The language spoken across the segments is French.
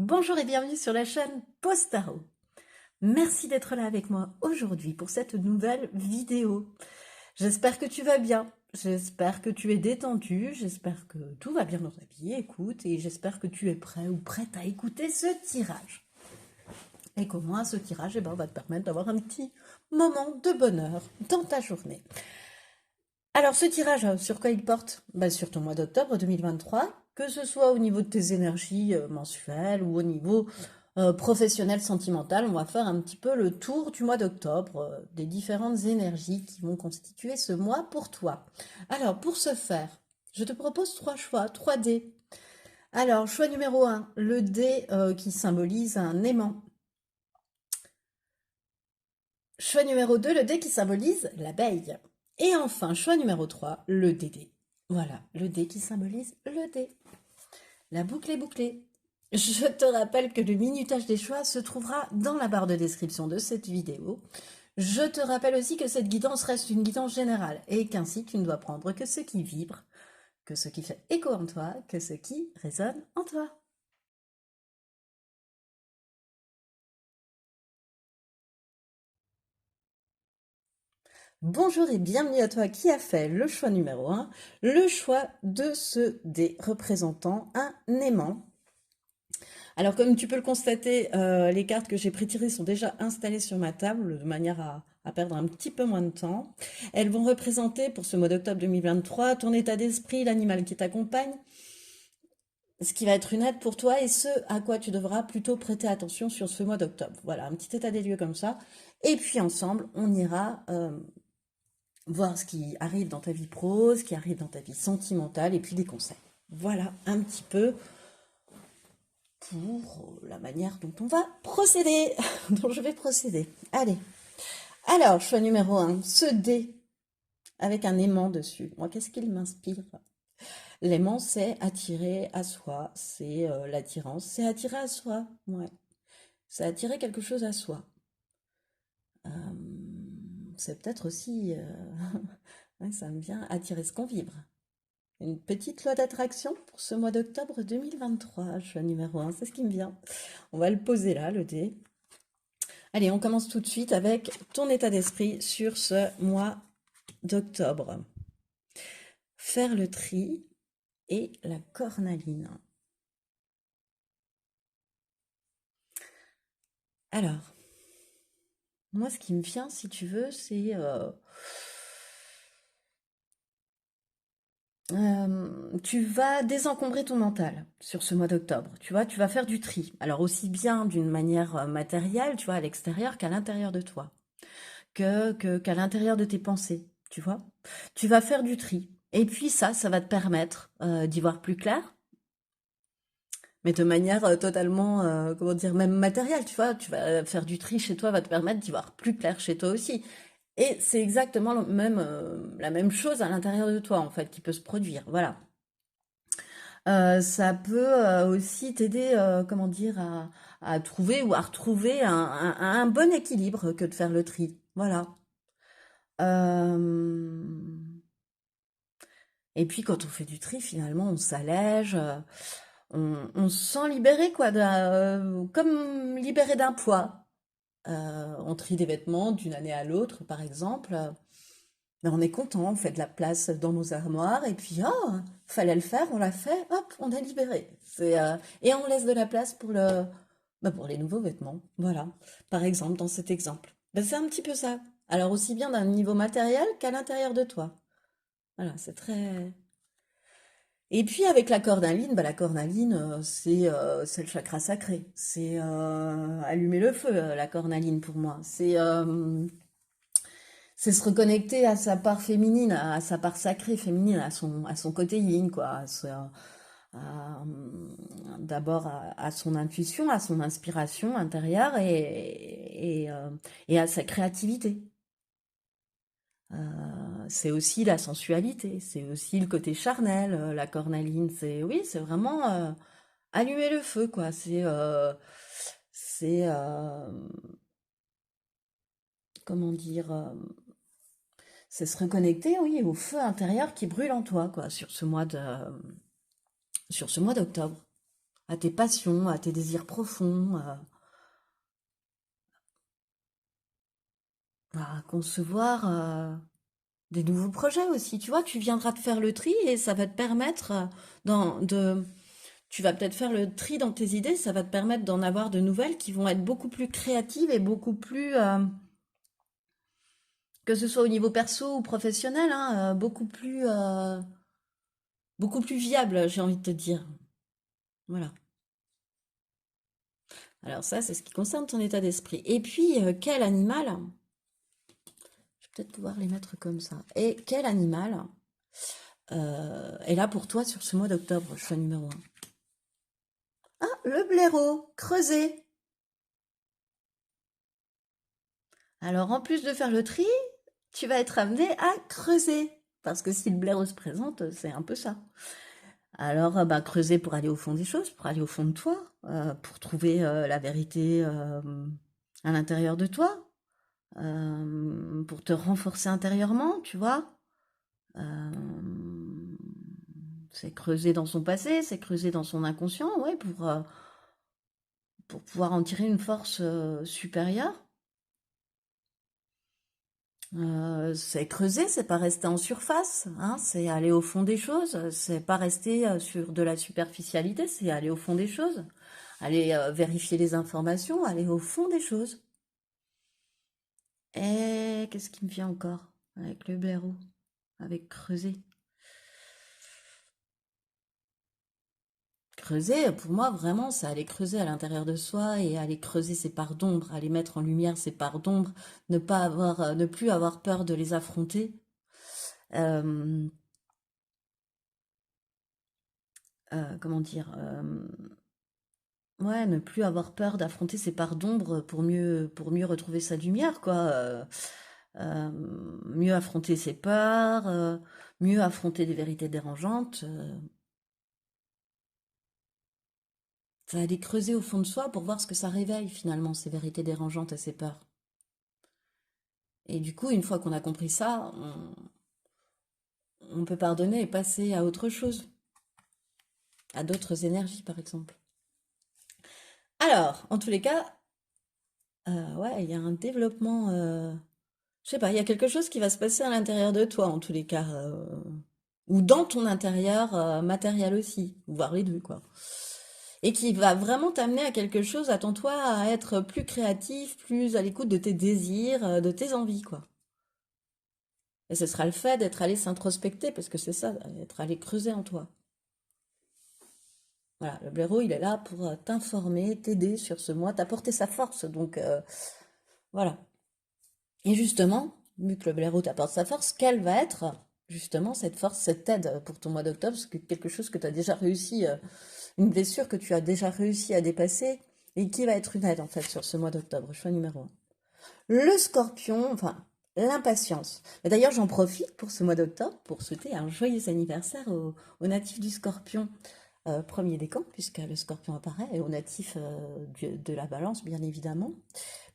Bonjour et bienvenue sur la chaîne Postaro. Merci d'être là avec moi aujourd'hui pour cette nouvelle vidéo. J'espère que tu vas bien, j'espère que tu es détendu, j'espère que tout va bien dans ta vie, écoute, et j'espère que tu es prêt ou prête à écouter ce tirage. Et qu'au moins ce tirage va te permettre d'avoir un petit moment de bonheur dans ta journée. Alors ce tirage, sur quoi il porte? Sur ton mois d'octobre 2023, que ce soit au niveau de tes énergies mensuelles ou au niveau professionnel, sentimental, on va faire un petit peu le tour du mois d'octobre, des différentes énergies qui vont constituer ce mois pour toi. Alors pour ce faire, je te propose trois choix, 3 dés. Alors choix numéro 1, le dé qui symbolise un aimant. Choix numéro 2, le dé qui symbolise l'abeille. Et enfin, choix numéro 3, le DD. Voilà, le dé qui symbolise le dé. La boucle est bouclée. Je te rappelle que le minutage des choix se trouvera dans la barre de description de cette vidéo. Je te rappelle aussi que cette guidance reste une guidance générale et qu'ainsi tu ne dois prendre que ce qui vibre, que ce qui fait écho en toi, que ce qui résonne en toi. Bonjour et bienvenue à toi qui a fait le choix numéro 1, le choix de ce dé représentant un aimant. Alors comme tu peux le constater, les cartes que j'ai prétirées sont déjà installées sur ma table de manière à perdre un petit peu moins de temps. Elles vont représenter pour ce mois d'octobre 2023 ton état d'esprit, l'animal qui t'accompagne, ce qui va être une aide pour toi et ce à quoi tu devras plutôt prêter attention sur ce mois d'octobre. Voilà, un petit état des lieux comme ça. Et puis ensemble, on ira voir ce qui arrive dans ta vie pro, ce qui arrive dans ta vie sentimentale et puis des conseils. Voilà un petit peu pour la manière dont on va procéder, dont je vais procéder. Allez. Alors, choix numéro 1, ce dé avec un aimant dessus. Moi, qu'est-ce qu'il m'inspire? L'aimant, c'est attirer à soi, c'est l'attirance, c'est attirer à soi, ouais. C'est attirer quelque chose à soi. Euh, c'est peut-être aussi, ouais, ça me vient attirer ce qu'on vibre. Une petite loi d'attraction pour ce mois d'octobre 2023, choix numéro 1, c'est ce qui me vient. On va le poser là, le dé. Allez, on commence tout de suite avec ton état d'esprit sur ce mois d'octobre. Faire le tri et la cornaline. Alors, moi, ce qui me vient, si tu veux, c'est tu vas désencombrer ton mental sur ce mois d'octobre. Tu vois, tu vas faire du tri. Alors aussi bien d'une manière matérielle, tu vois, à l'extérieur qu'à l'intérieur de toi, qu'à l'intérieur de tes pensées. Tu vois, tu vas faire du tri. Et puis ça va te permettre d'y voir plus clair, mais de manière totalement, comment dire, même matérielle, tu vois, tu vas faire du tri chez toi, va te permettre d'y voir plus clair chez toi aussi. Et c'est exactement la même chose à l'intérieur de toi, en fait, qui peut se produire. Voilà. Ça peut aussi t'aider, comment dire, à trouver ou à retrouver un bon équilibre que de faire le tri. Voilà. Et puis quand on fait du tri, finalement, on s'allège, on se sent libéré, quoi, comme libéré d'un poids. On trie des vêtements d'une année à l'autre, par exemple. Ben, on est content, on fait de la place dans nos armoires, et puis, oh, fallait le faire, on l'a fait, hop, on a libéré. Et on laisse de la place pour les nouveaux vêtements. Voilà, par exemple, dans cet exemple. Ben, c'est un petit peu ça. Alors, aussi bien d'un niveau matériel qu'à l'intérieur de toi. Voilà, c'est très... Et puis avec la cornaline, la cornaline, c'est le chakra sacré. C'est allumer le feu, la cornaline pour moi. C'est se reconnecter à sa part féminine, à sa part sacrée féminine, à son côté yin, quoi. À, d'abord à son intuition, à son inspiration intérieure et à sa créativité. C'est aussi la sensualité, c'est aussi le côté charnel, la cornaline. Oui, c'est vraiment allumer le feu, quoi. C'est comment dire, c'est se reconnecter, oui, au feu intérieur qui brûle en toi, quoi, sur ce mois d'octobre. à tes passions, à tes désirs profonds, à concevoir des nouveaux projets aussi. Tu vois, tu viendras de faire le tri et ça va te permettre tu vas peut-être faire le tri dans tes idées, ça va te permettre d'en avoir de nouvelles qui vont être beaucoup plus créatives et beaucoup plus, que ce soit au niveau perso ou professionnel, hein, beaucoup plus viables, j'ai envie de te dire. Voilà. Alors ça, c'est ce qui concerne ton état d'esprit. Et puis, quel animal, je vais peut-être pouvoir les mettre comme ça. Et quel animal est là pour toi sur ce mois d'octobre, choix numéro un? Ah, le blaireau, creusé. Alors, en plus de faire le tri, tu vas être amené à creuser. Parce que si le blaireau se présente, c'est un peu ça. Alors, bah, creuser pour aller au fond des choses, pour aller au fond de toi, pour trouver la vérité à l'intérieur de toi, pour te renforcer intérieurement, tu vois. Euh, c'est creuser dans son passé, c'est creuser dans son inconscient, ouais, pour pouvoir en tirer une force supérieure. C'est creuser, c'est pas rester en surface, hein, c'est aller au fond des choses, c'est pas rester sur de la superficialité, c'est aller au fond des choses, aller vérifier les informations, aller au fond des choses. Et qu'est-ce qui me vient encore avec le blaireau, avec creuser? Creuser, pour moi, vraiment, c'est aller creuser à l'intérieur de soi et aller creuser ses parts d'ombre, aller mettre en lumière ses parts d'ombre, ne plus avoir peur de les affronter. Euh, Comment dire Ouais, ne plus avoir peur d'affronter ses parts d'ombre pour mieux retrouver sa lumière, quoi. Euh, Mieux affronter ses peurs, mieux affronter des vérités dérangeantes. Ça aller creuser au fond de soi pour voir ce que ça réveille finalement, ces vérités dérangeantes et ces peurs. Et du coup, une fois qu'on a compris ça, on peut pardonner et passer à autre chose, à d'autres énergies par exemple. Alors, en tous les cas, ouais, il y a un développement. Je sais pas, il y a quelque chose qui va se passer à l'intérieur de toi, en tous les cas, ou dans ton intérieur matériel aussi, voire les deux, quoi. Et qui va vraiment t'amener à quelque chose, attends-toi à être plus créatif, plus à l'écoute de tes désirs, de tes envies, quoi. Et ce sera le fait d'être allé s'introspecter, parce que c'est ça, être allé creuser en toi. Voilà, le blaireau, il est là pour t'informer, t'aider sur ce mois, t'apporter sa force, donc voilà. Et justement, vu que le blaireau t'apporte sa force, quelle va être justement cette force, cette aide pour ton mois d'octobre? C'est quelque chose que tu as déjà réussi, une blessure que tu as déjà réussi à dépasser et qui va être une aide en fait sur ce mois d'octobre. Choix numéro un. Le scorpion, enfin l'impatience. Mais d'ailleurs, j'en profite pour ce mois d'octobre pour souhaiter un joyeux anniversaire aux natifs du scorpion. Premier décan, puisque le scorpion apparaît, et aux natifs de la balance, bien évidemment.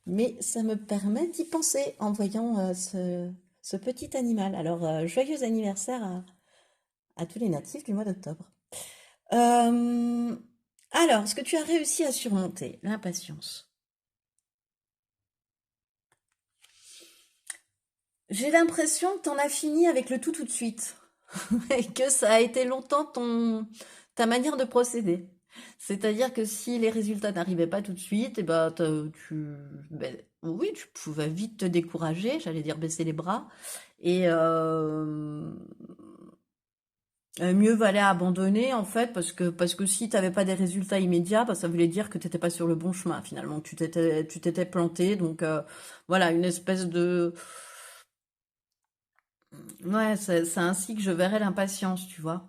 Mais ça me permet d'y penser en voyant ce petit animal. Alors, joyeux anniversaire à tous les natifs du mois d'octobre. Euh, alors, est-ce que tu as réussi à surmonter l'impatience? J'ai l'impression que tu en as fini avec le tout de suite. Et que ça a été longtemps ta manière de procéder. C'est-à-dire que si les résultats n'arrivaient pas tout de suite, et ben, oui, tu pouvais vite te décourager, j'allais dire baisser les bras, et mieux valait abandonner en fait, parce que si tu n'avais pas des résultats immédiats, bah, ça voulait dire que tu n'étais pas sur le bon chemin finalement, que tu t'étais planté. Donc voilà, une espèce de... Ouais, c'est ainsi que je verrais l'impatience, tu vois.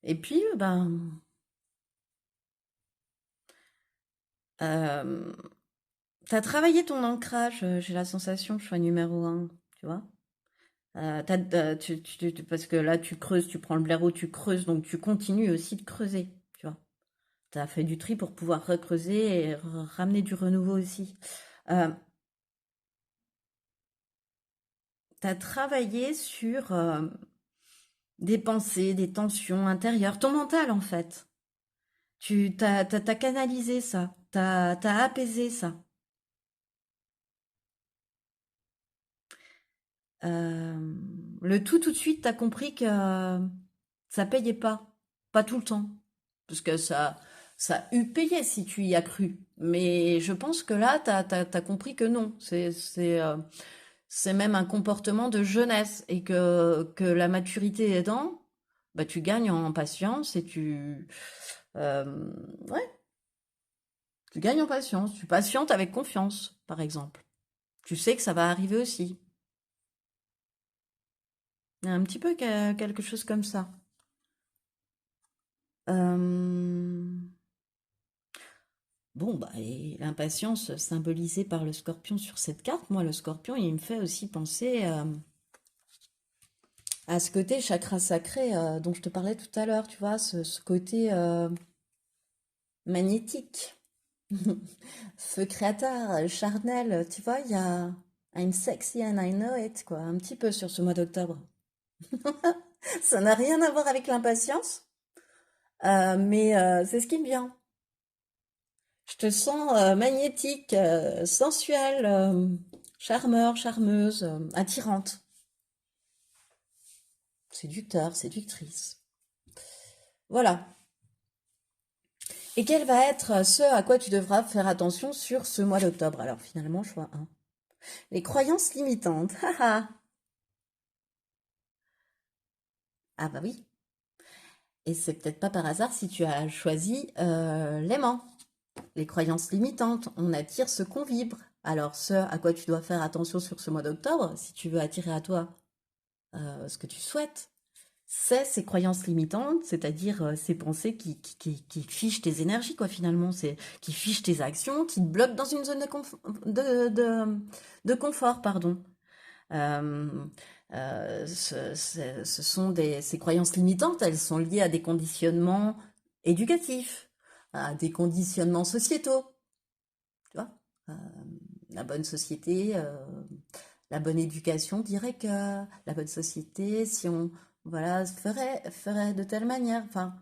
Et puis, ben, euh, t'as travaillé ton ancrage, j'ai la sensation, choix numéro un, tu vois. Parce que là, tu creuses, tu prends le blaireau, tu creuses, donc tu continues aussi de creuser, tu vois. T'as fait du tri pour pouvoir recreuser et ramener du renouveau aussi. Euh, T'as travaillé sur des pensées, des tensions intérieures, ton mental en fait. T'as canalisé ça, t'as apaisé ça. Euh, le tout de suite, t'as compris que ça payait pas tout le temps, parce que ça a eu payé si tu y as cru. Mais je pense que là, t'as compris que non, c'est même un comportement de jeunesse et que la maturité aidant, bah tu gagnes en patience et ouais, tu gagnes en patience, tu patientes avec confiance, par exemple. Tu sais que ça va arriver aussi. Il y a un petit peu quelque chose comme ça. Euh, Bon, bah, et l'impatience symbolisée par le scorpion sur cette carte, moi, le scorpion, il me fait aussi penser à ce côté chakra sacré dont je te parlais tout à l'heure, tu vois, ce côté magnétique, feu créateur, charnel, tu vois, il y a I'm sexy and I know it, quoi, un petit peu sur ce mois d'octobre. Ça n'a rien à voir avec l'impatience, mais c'est ce qui me vient. Je te sens magnétique, sensuelle, charmeur, charmeuse, attirante, séducteur, séductrice. Voilà. Et quel va être ce à quoi tu devras faire attention sur ce mois d'octobre? Alors finalement, choix 1. Les croyances limitantes. Haha. Ah bah oui. Et c'est peut-être pas par hasard si tu as choisi l'aimant. Les croyances limitantes. On attire ce qu'on vibre. Alors ce à quoi tu dois faire attention sur ce mois d'octobre, si tu veux attirer à toi ce que tu souhaites, c'est ces croyances limitantes, c'est-à-dire ces pensées qui fichent tes énergies, quoi, finalement, c'est qui fichent tes actions, qui te bloquent dans une zone de confort, pardon. Euh, ce sont ces croyances limitantes, elles sont liées à des conditionnements éducatifs, à des conditionnements sociétaux, tu vois. Euh, la bonne société, la bonne éducation dirait que la bonne société, si on voilà, ferait de telle manière. Enfin,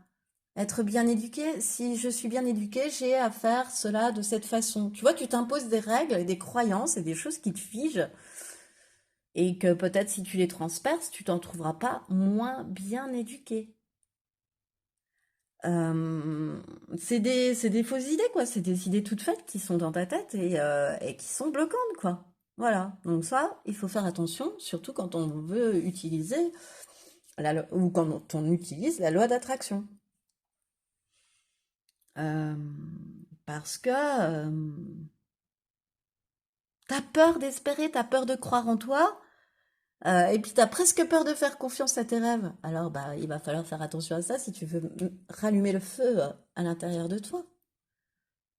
être bien éduqué, si je suis bien éduqué, j'ai à faire cela de cette façon. Tu vois, tu t'imposes des règles et des croyances et des choses qui te figent et que peut-être si tu les transperces, tu t'en trouveras pas moins bien éduqué. Euh, c'est des fausses idées, quoi. C'est des idées toutes faites qui sont dans ta tête et qui sont bloquantes, quoi. Voilà. Donc ça, il faut faire attention, surtout quand on veut utiliser ou quand on utilise la loi d'attraction. Euh, Parce que t'as peur d'espérer, t'as peur de croire en toi, et puis t'as presque peur de faire confiance à tes rêves. Alors bah il va falloir faire attention à ça si tu veux rallumer le feu à l'intérieur de toi.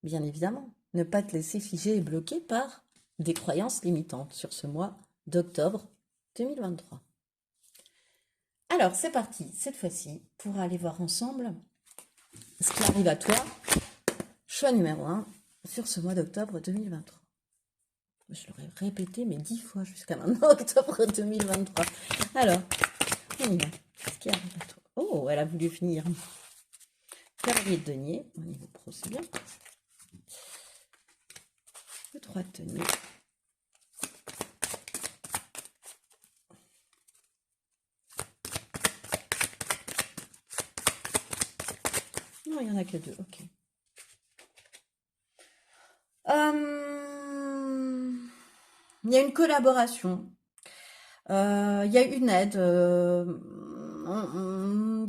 Bien évidemment, ne pas te laisser figer et bloquer par des croyances limitantes sur ce mois d'octobre 2023. Alors c'est parti, cette fois-ci, pour aller voir ensemble ce qui arrive à toi, choix numéro 1, sur ce mois d'octobre 2023. Je l'aurais répété, mais 10 fois jusqu'à maintenant, octobre 2023. Alors, on y va. Qu'est-ce qui arrive à toi? Oh, elle a voulu finir. Cavalier de denier, au niveau pro, c'est bien. Le 3 de denier. Non, il n'y en a que 2, ok. Il y a une collaboration. Il y a une aide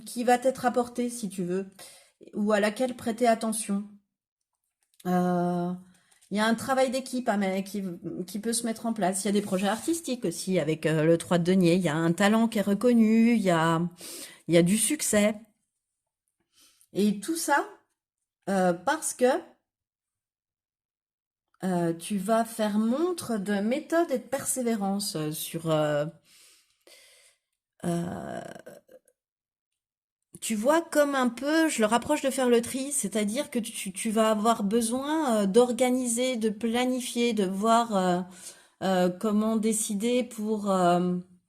qui va t'être apportée, si tu veux, ou à laquelle prêter attention. Euh, il y a un travail d'équipe qui peut se mettre en place. Il y a des projets artistiques aussi avec le 3 de denier. Il y a un talent qui est reconnu, il y a du succès. Et tout ça parce que tu vas faire montre de méthode et de persévérance sur... euh, tu vois, comme un peu, je le rapproche de faire le tri, c'est-à-dire que tu vas avoir besoin d'organiser, de planifier, de voir comment décider pour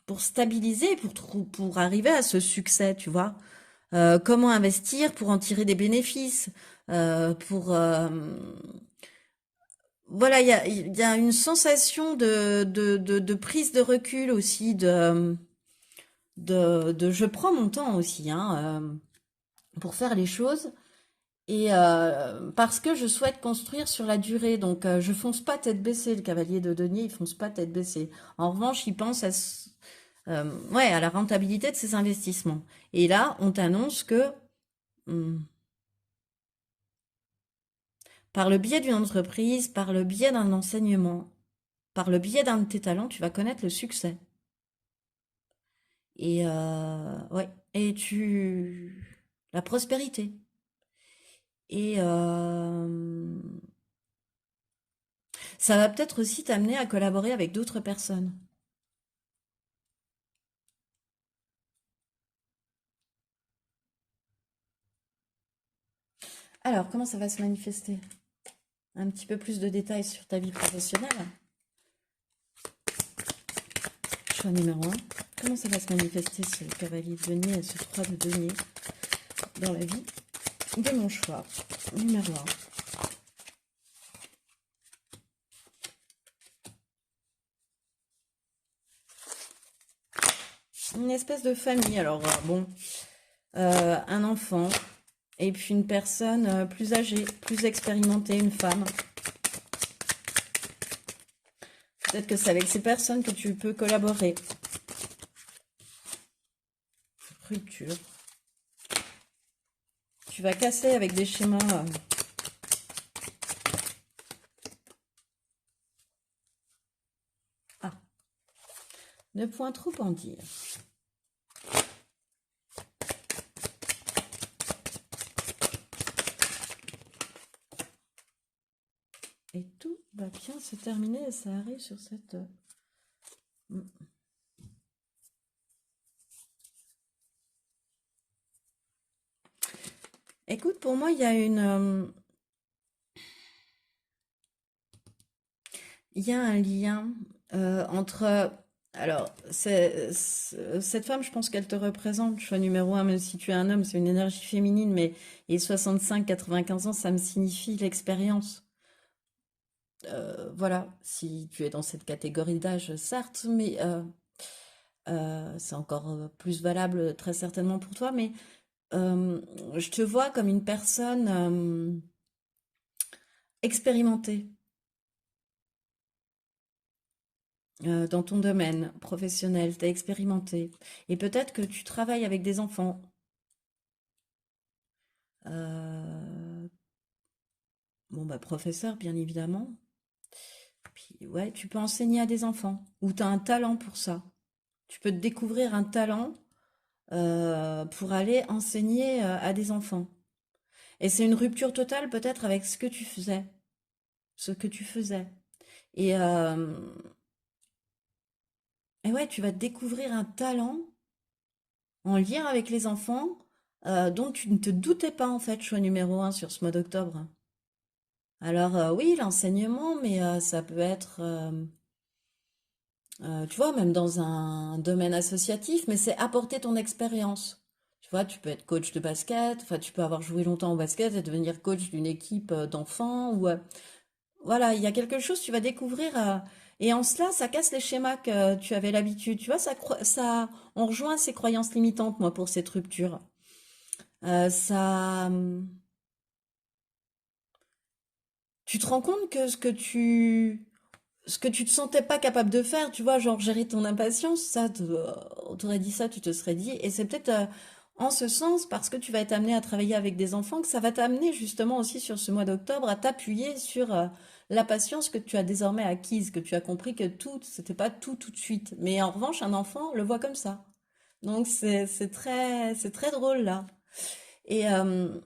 pour stabiliser, pour arriver à ce succès, tu vois. Comment investir pour en tirer des bénéfices, pour voilà, il y a une sensation de prise de recul aussi, de je prends mon temps aussi, hein, pour faire les choses. Et parce que je souhaite construire sur la durée, donc je fonce pas tête baissée. Le cavalier de denier, il fonce pas tête baissée. En revanche, il pense ouais, à la rentabilité de ses investissements. Et là, on t'annonce que hum, par le biais d'une entreprise, par le biais d'un enseignement, par le biais d'un de tes talents, tu vas connaître le succès. Et ouais, et la prospérité. Et ça va peut-être aussi t'amener à collaborer avec d'autres personnes. Alors, comment ça va se manifester? Un petit peu plus de détails sur ta vie professionnelle. Choix numéro un. Comment ça va se manifester ce cavalier de denier et ce 3 de denier dans la vie de mon choix numéro un? Une espèce de famille. Alors, bon, un enfant et puis une personne plus âgée, plus expérimentée, une femme. Peut-être que c'est avec ces personnes que tu peux collaborer. Rupture. Tu vas casser avec des schémas. Ah, ne point trop en dire. Et tout va bien se terminer et ça arrive sur cette... Écoute, pour moi, il y a il y a un lien entre... Alors, cette femme, je pense qu'elle te représente, choix numéro un, même si tu es un homme, c'est une énergie féminine, mais et 65-95 ans, ça me signifie l'expérience. Voilà, si tu es dans cette catégorie d'âge, certes, mais c'est encore plus valable très certainement pour toi, mais je te vois comme une personne expérimentée dans ton domaine professionnel, t'es expérimenté. Et peut-être que tu travailles avec des enfants. Euh, bon, bah, professeur, bien évidemment. Puis, ouais, tu peux enseigner à des enfants, ou tu as un talent pour ça. Tu peux te découvrir un talent pour aller enseigner à des enfants. Et c'est une rupture totale peut-être avec ce que tu faisais, ce que tu faisais. Et, euh, et ouais, tu vas découvrir un talent en lien avec les enfants dont tu ne te doutais pas en fait, choix numéro un sur ce mois d'octobre. Alors oui, l'enseignement, mais ça peut être, tu vois, même dans un domaine associatif, mais c'est apporter ton expérience. Tu vois, tu peux être coach de basket, enfin, tu peux avoir joué longtemps au basket et devenir coach d'une équipe d'enfants, ou voilà, il y a quelque chose, tu vas découvrir, et en cela, ça casse les schémas que tu avais l'habitude. Tu vois, on rejoint ces croyances limitantes, moi, pour cette rupture. Ça, tu te rends compte que ce que tu te sentais pas capable de faire, tu vois, genre gérer ton impatience, ça, on t'aurait dit ça, tu te serais dit, et c'est peut-être en ce sens, parce que tu vas être amené à travailler avec des enfants, que ça va t'amener justement aussi sur ce mois d'octobre à t'appuyer sur la patience que tu as désormais acquise, que tu as compris que tout, c'était pas tout de suite. Mais en revanche, un enfant le voit comme ça. Donc c'est très drôle là. Et, euh,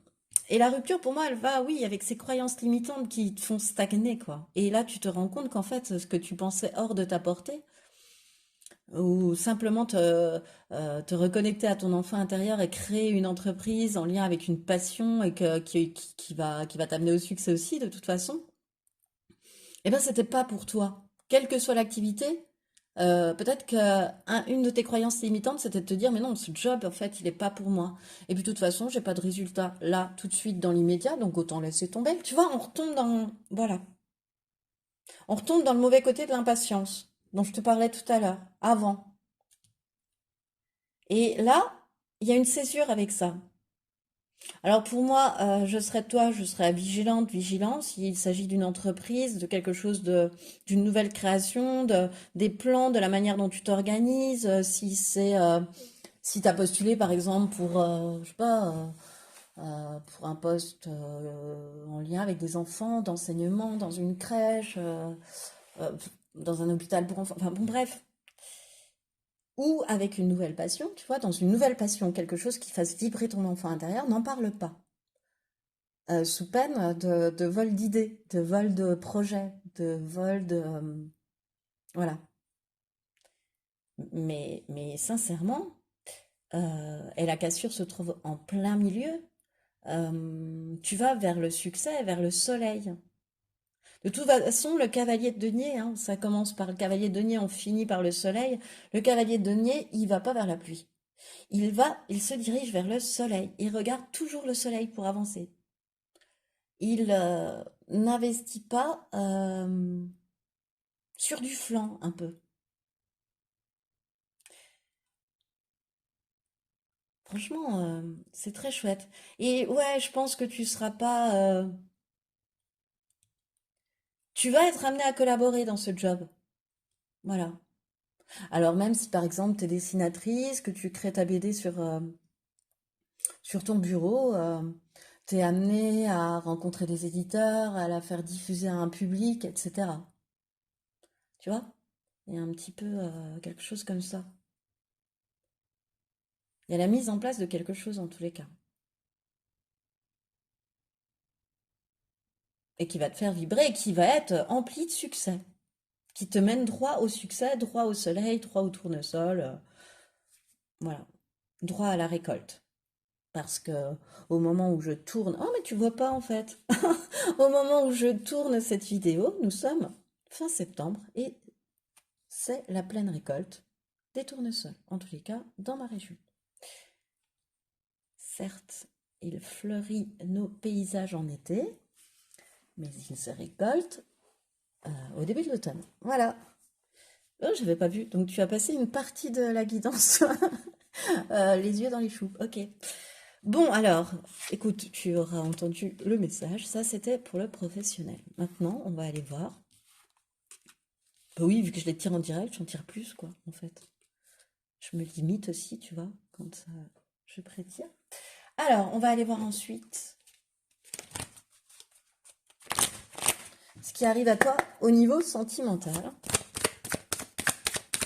et la rupture, pour moi, elle va, oui, avec ces croyances limitantes qui te font stagner, quoi. Et là, tu te rends compte qu'en fait, ce que tu pensais hors de ta portée, ou simplement te reconnecter à ton enfant intérieur et créer une entreprise en lien avec une passion et qui va t'amener au succès aussi, de toute façon, eh ben, c'était pas pour toi. Quelle que soit l'activité, Peut-être qu'une de tes croyances limitantes, c'était de te dire, mais non, ce job, en fait, il n'est pas pour moi. Et puis, de toute façon, j'ai pas de résultat là, tout de suite, dans l'immédiat, donc autant laisser tomber. Tu vois, on retombe dans, voilà, on retombe dans le mauvais côté de l'impatience, dont je te parlais tout à l'heure, avant. Et là, il y a une césure avec ça. Alors pour moi, je serais toi, je serais vigilante, vigilant s'il s'agit d'une entreprise, de quelque chose d'une nouvelle création, des plans, de la manière dont tu t'organises, si tu as postulé par exemple pour, je sais pas, pour un poste en lien avec des enfants, d'enseignement, dans une crèche, euh, dans un hôpital pour enfants, enfin bon bref, ou avec une nouvelle passion, tu vois, dans une nouvelle passion, quelque chose qui fasse vibrer ton enfant intérieur, n'en parle pas. Sous peine de vol d'idées, de vol de projets, de vol de... voilà. Mais sincèrement, et la cassure se trouve en plein milieu, tu vas vers le succès, vers le soleil. De toute façon, le cavalier de denier, hein, ça commence par le cavalier de denier, on finit par le soleil. Le cavalier de denier, il va pas vers la pluie. Il se dirige vers le soleil. Il regarde toujours le soleil pour avancer. Il n'investit pas sur du flanc un peu. Franchement, c'est très chouette. Et ouais, je pense que tu seras pas. Tu vas être amené à collaborer dans ce job. Voilà. Alors même si par exemple tu es dessinatrice, que tu crées ta BD sur ton bureau, tu es amené à rencontrer des éditeurs, à la faire diffuser à un public, etc. Tu vois? Il y a un petit peu quelque chose comme ça. Il y a la mise en place de quelque chose en tous les cas. Et qui va te faire vibrer et qui va être empli de succès. Qui te mène droit au succès, droit au soleil, droit au tournesol, voilà, droit à la récolte. Parce que au moment où je tourne, oh mais tu vois pas en fait, au moment où je tourne cette vidéo, nous sommes fin septembre et c'est la pleine récolte des tournesols, en tous les cas dans ma région. Certes, il fleurit nos paysages en été, mais il se récolte au début de l'automne. Voilà. Oh, j'avais pas vu. Donc tu as passé une partie de la guidance, les yeux dans les choux. Ok. Bon, alors, écoute, tu auras entendu le message. Ça, c'était pour le professionnel. Maintenant, on va aller voir. Bah oui, vu que je les tire en direct, j'en tire plus, quoi, en fait. Je me limite aussi, tu vois, quand je prétire. Alors, on va aller voir ensuite ce qui arrive à toi au niveau sentimental.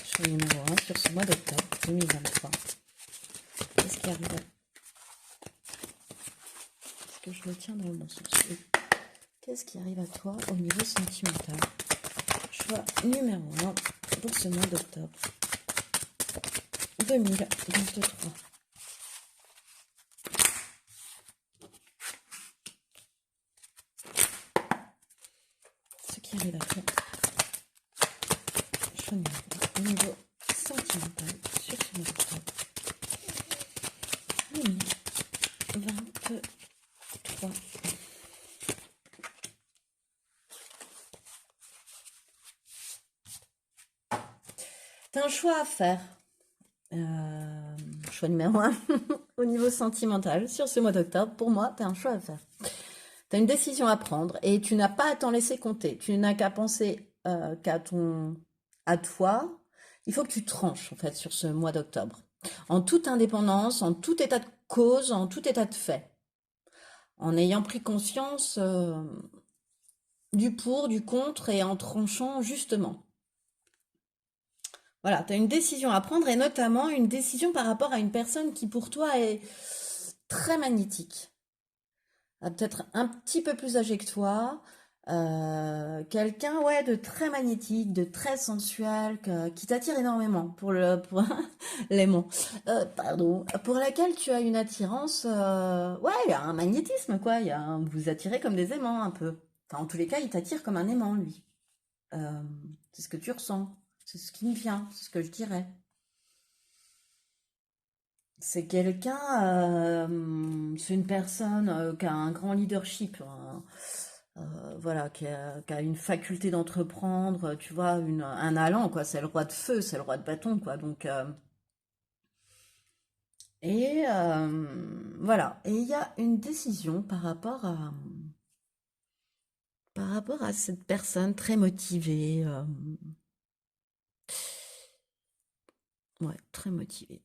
Choix numéro 1 sur ce mois d'octobre 2023. Qu'est-ce qui arrive à... Est-ce que je le tiens dans le bon sens? Oui. Qu'est-ce qui arrive à toi au niveau sentimental? Choix numéro 1 pour ce mois d'octobre 2023. Ce qui arrive à toi. Choix numéro 1 au niveau sentimental sur ce mois d'octobre 2023. T'as un choix à faire. Choix numéro 1 au niveau sentimental sur ce mois d'octobre. Pour moi, t'as un choix à faire. T'as une décision à prendre et tu n'as pas à t'en laisser compter. Tu n'as qu'à penser à toi. Il faut que tu tranches en fait sur ce mois d'octobre. En toute indépendance, en tout état de cause, en tout état de fait. En ayant pris conscience du pour, du contre et en tranchant justement. Voilà, tu as une décision à prendre et notamment une décision par rapport à une personne qui pour toi est très magnétique. Peut-être un petit peu plus âgé que toi, quelqu'un ouais de très magnétique, de très sensuel, qui t'attire énormément pour l'aimant, pardon, pour laquelle tu as une attirance, ouais, il y a un magnétisme quoi, vous vous attirez comme des aimants un peu. Enfin, en tous les cas, il t'attire comme un aimant lui. C'est ce que tu ressens, C'est ce qui me vient, c'est ce que je dirais. C'est quelqu'un, c'est une personne qui a un grand leadership, hein, voilà, qui a une faculté d'entreprendre, tu vois, un allant, quoi. C'est le roi de feu, c'est le roi de bâton, quoi. Donc, voilà. Et il y a une décision par rapport à cette personne très motivée, ouais, très motivée.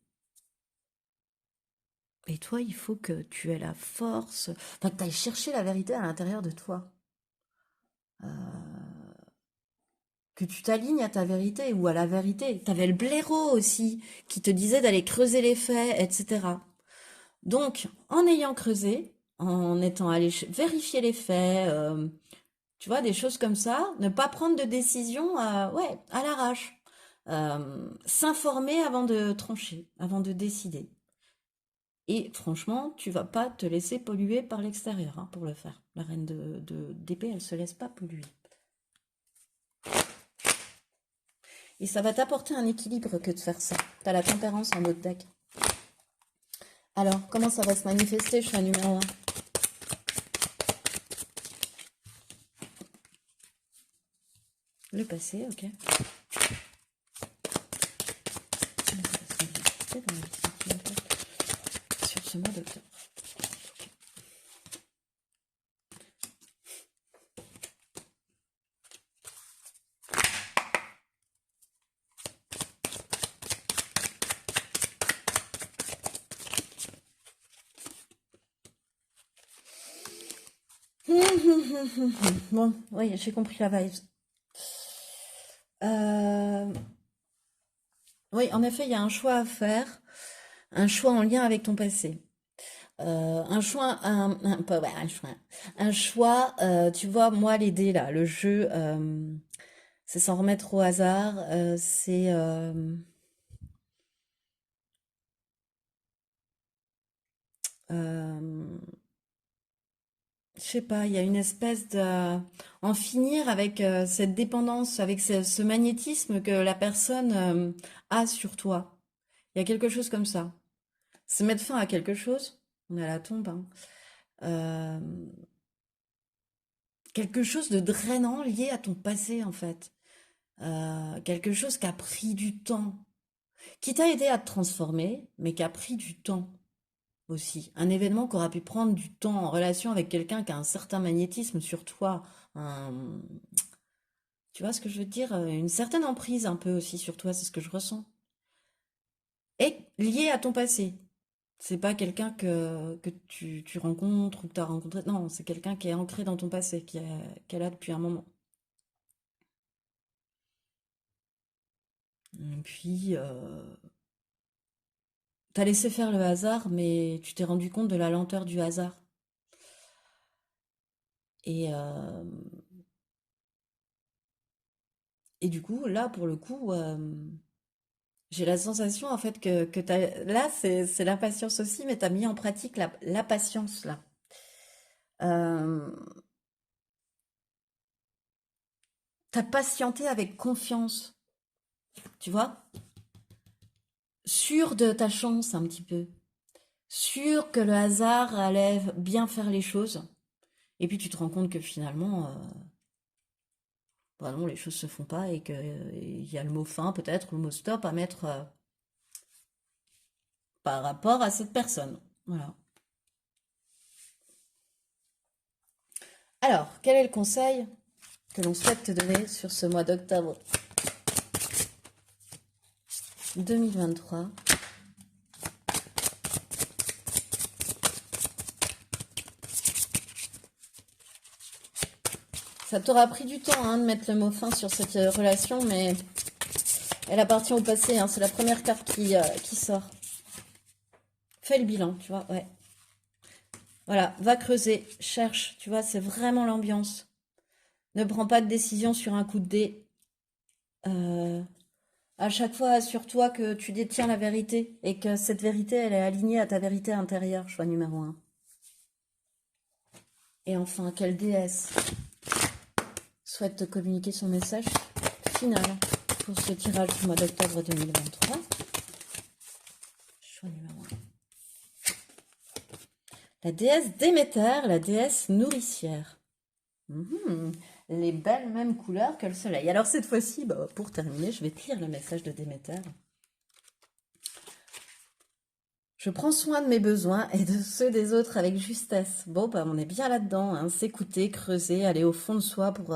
Et toi, il faut que tu aies la force, enfin, que tu ailles chercher la vérité à l'intérieur de toi. Que tu t'alignes à ta vérité ou à la vérité. Tu avais le blaireau aussi qui te disait d'aller creuser les faits, etc. Donc, en ayant creusé, en étant allé vérifier les faits, tu vois, des choses comme ça, ne pas prendre de décision ouais, à l'arrache. S'informer avant de trancher, avant de décider. Et franchement, tu vas pas te laisser polluer par l'extérieur hein, pour le faire. La reine d'épée, elle se laisse pas polluer. Et ça va t'apporter un équilibre que de faire ça. Tu as la tempérance en autre deck. Alors, comment ça va se manifester, choix numéro 1? Le passé, ok. Comment ça va se manifester dans la vie sentimentale sur ce mois d'octobre? Bon, oui, j'ai compris la vibe. Euh, oui, en effet, il y a un choix à faire, un choix en lien avec ton passé. Un choix, pas, ouais, un choix, tu vois, moi, les dés, là, le jeu, c'est sans remettre au hasard, c'est, euh, je sais pas, il y a une espèce de en finir avec cette dépendance, avec ce magnétisme que la personne a sur toi. Il y a quelque chose comme ça. Se mettre fin à quelque chose, on est à la tombe, hein. Euh, Quelque chose de drainant lié à ton passé en fait. Quelque chose qui a pris du temps, qui t'a aidé à te transformer, mais qui a pris du temps aussi. Un événement qui aura pu prendre du temps en relation avec quelqu'un qui a un certain magnétisme sur toi, un, tu vois ce que je veux dire? Une certaine emprise un peu aussi sur toi, c'est ce que je ressens. Et lié à ton passé. C'est pas quelqu'un que tu rencontres ou que tu as rencontré. Non, c'est quelqu'un qui est ancré dans ton passé, qui est là depuis un moment. Et puis, t'as laissé faire le hasard, mais tu t'es rendu compte de la lenteur du hasard. Et, euh, et du coup, là, pour le coup, j'ai la sensation, en fait, que là, c'est la patience aussi, mais tu as mis en pratique la patience, là. Euh, T'as patienté avec confiance, tu vois, sûr de ta chance un petit peu, sûr que le hasard allait bien faire les choses. Et puis tu te rends compte que finalement, bah non, les choses se font pas et qu'il y a le mot fin peut-être, le mot stop à mettre par rapport à cette personne. Voilà. Alors, quel est le conseil que l'on souhaite te donner sur ce mois d'octobre 2023? Ça t'aura pris du temps hein, de mettre le mot fin sur cette relation, mais elle appartient au passé. Hein, c'est la première carte qui sort. Fais le bilan, tu vois, ouais. Voilà, va creuser, cherche, tu vois, c'est vraiment l'ambiance. Ne prends pas de décision sur un coup de dé. Euh, à chaque fois, assure-toi que tu détiens la vérité et que cette vérité, elle est alignée à ta vérité intérieure, choix numéro un. Et enfin, quelle déesse souhaite te communiquer son message final pour ce tirage du mois d'octobre 2023. Choix numéro 1. La déesse Déméter, la déesse nourricière. Les belles mêmes couleurs que le soleil. Alors cette fois-ci, pour terminer, je vais te lire le message de Déméter. Je prends soin de mes besoins et de ceux des autres avec justesse. Bon, on est bien là-dedans, hein, s'écouter, creuser, aller au fond de soi pour